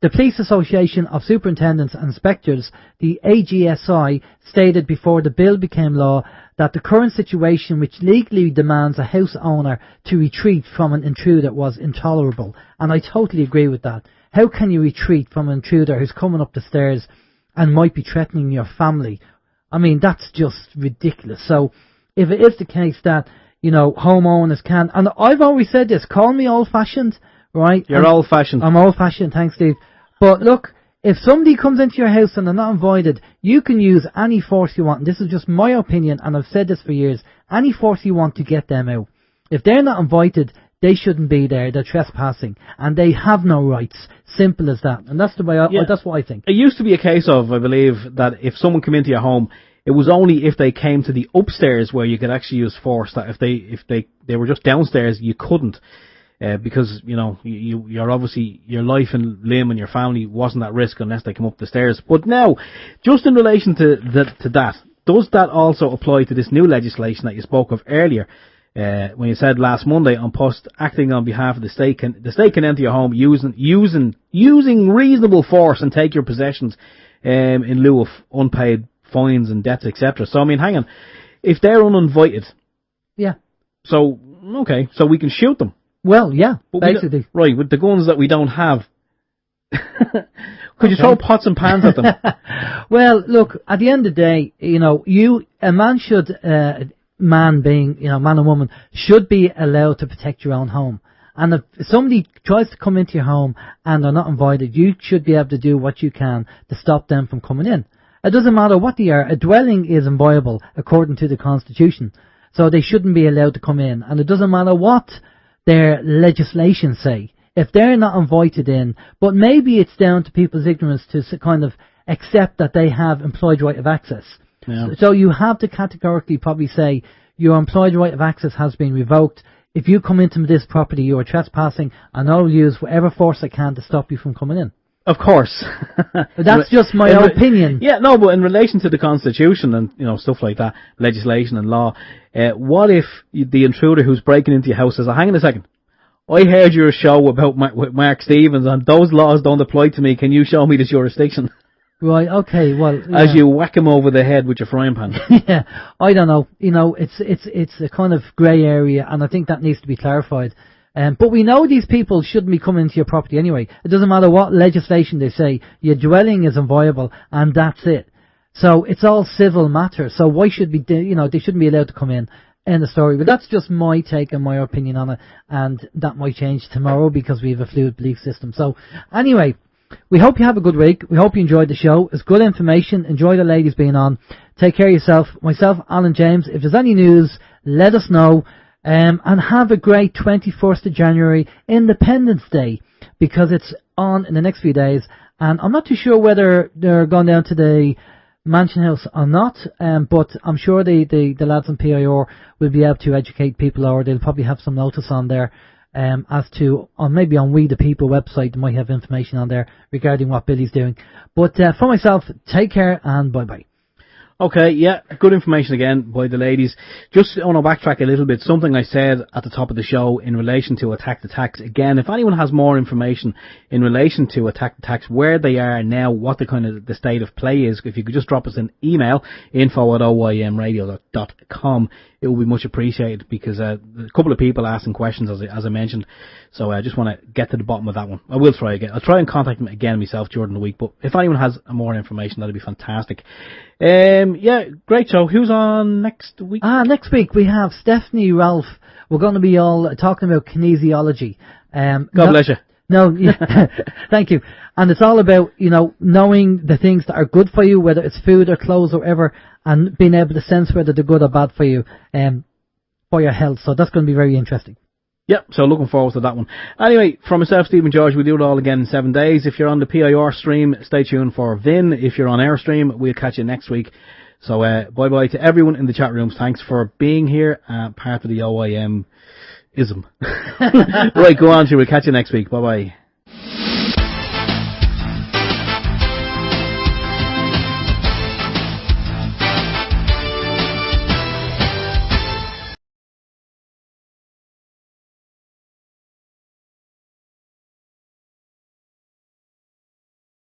The Police Association of Superintendents and Inspectors, the AGSI, stated before the bill became law that the current situation, which legally demands a house owner to retreat from an intruder, was intolerable. And I totally agree with that. How can you retreat from an intruder who's coming up the stairs and might be threatening your family? I mean, that's just ridiculous. So if it is the case that, homeowners can, and I've always said this, call me old-fashioned, right? You're old-fashioned. I'm old-fashioned, thanks, Steve. But look, if somebody comes into your house and they're not invited, you can use any force you want. And this is just my opinion, and I've said this for years. Any force you want to get them out. If they're not invited, they shouldn't be there. They're trespassing, and they have no rights. Simple as that. And that's the way. That's what I think. It used to be a case of, I believe, that if someone came into your home, it was only if they came to the upstairs where you could actually use force. That if they were just downstairs, you couldn't. Because, you're obviously, your life and limb and your family wasn't at risk unless they come up the stairs. But now, just in relation to that, does that also apply to this new legislation that you spoke of earlier? When you said last Monday on Post, acting on behalf of the state can enter your home using reasonable force and take your possessions, in lieu of unpaid fines and debts, etc. So, I mean, hang on. If they're uninvited. Yeah. So, okay, so we can shoot them. Well, yeah, basically. Right, with the guns that we don't have. Could you throw pots and pans at them? Well, look, at the end of the day, a man should, man and woman, should be allowed to protect your own home. And if somebody tries to come into your home and they're not invited, you should be able to do what you can to stop them from coming in. It doesn't matter what they are. A dwelling is inviolable according to the Constitution. So they shouldn't be allowed to come in. And it doesn't matter what their legislation say. If they're not invited in, but maybe it's down to people's ignorance to kind of accept that they have employed right of access. Yeah. So you have to categorically probably say your employed right of access has been revoked. if you come into this property, you are trespassing, and I'll use whatever force I can to stop you from coming in. Of course. But that's just my opinion. Yeah, no, but in relation to the Constitution and, stuff like that, legislation and law, what if the intruder who's breaking into your house says, hang on a second, I heard your show about with Mark Stevens and those laws don't apply to me, can you show me the jurisdiction? Right, okay, well... Yeah. As you whack him over the head with your frying pan. Yeah, I don't know. It's a kind of grey area, and I think that needs to be clarified. But we know these people shouldn't be coming into your property anyway. It doesn't matter what legislation they say. Your dwelling is inviolable, and that's it. So it's all civil matters. So why should they shouldn't be allowed to come in. End of story. But that's just my take and my opinion on it, and that might change tomorrow because we have a fluid belief system. So anyway, we hope you have a good week. We hope you enjoyed the show. It's good information. Enjoy the ladies being on. Take care of yourself. Myself, Alan James. If there's any news, let us know. And have a great 21st of January, Independence Day, because it's on in the next few days. And I'm not too sure whether they're going down to the Mansion House or not, but I'm sure the lads in PIR will be able to educate people, or they'll probably have some notice on there as to, or maybe on We the People website, they might have information on there regarding what Billy's doing. But for myself, take care and bye-bye. Okay, yeah, good information again by the ladies. Just I want to backtrack a little bit. Something I said at the top of the show in relation to Attack the Tax. Again, if anyone has more information in relation to Attack the Tax, where they are now, what the state of play is, if you could just drop us an email, info@oymradio.com, it will be much appreciated, because a couple of people asking questions, as I mentioned. So I just want to get to the bottom of that one. I will try again. I'll try and contact them again myself during the week, but if anyone has more information, that'd be fantastic. Yeah, great show. Who's on next week? Next week we have Stephanie Ralph. We're going to be all talking about kinesiology. God bless you. No, yeah, thank you. And it's all about, knowing the things that are good for you, whether it's food or clothes or whatever, and being able to sense whether they're good or bad for you, for your health. So that's going to be very interesting. Yep, so looking forward to that one. Anyway, from myself, Stephen George, we'll do it all again in 7 days. If you're on the PIR stream, stay tuned for Vin. If you're on our stream, we'll catch you next week. So bye-bye to everyone in the chat rooms. Thanks for being here, part of the OYM-ism. Right, go on, we'll catch you next week. Bye-bye.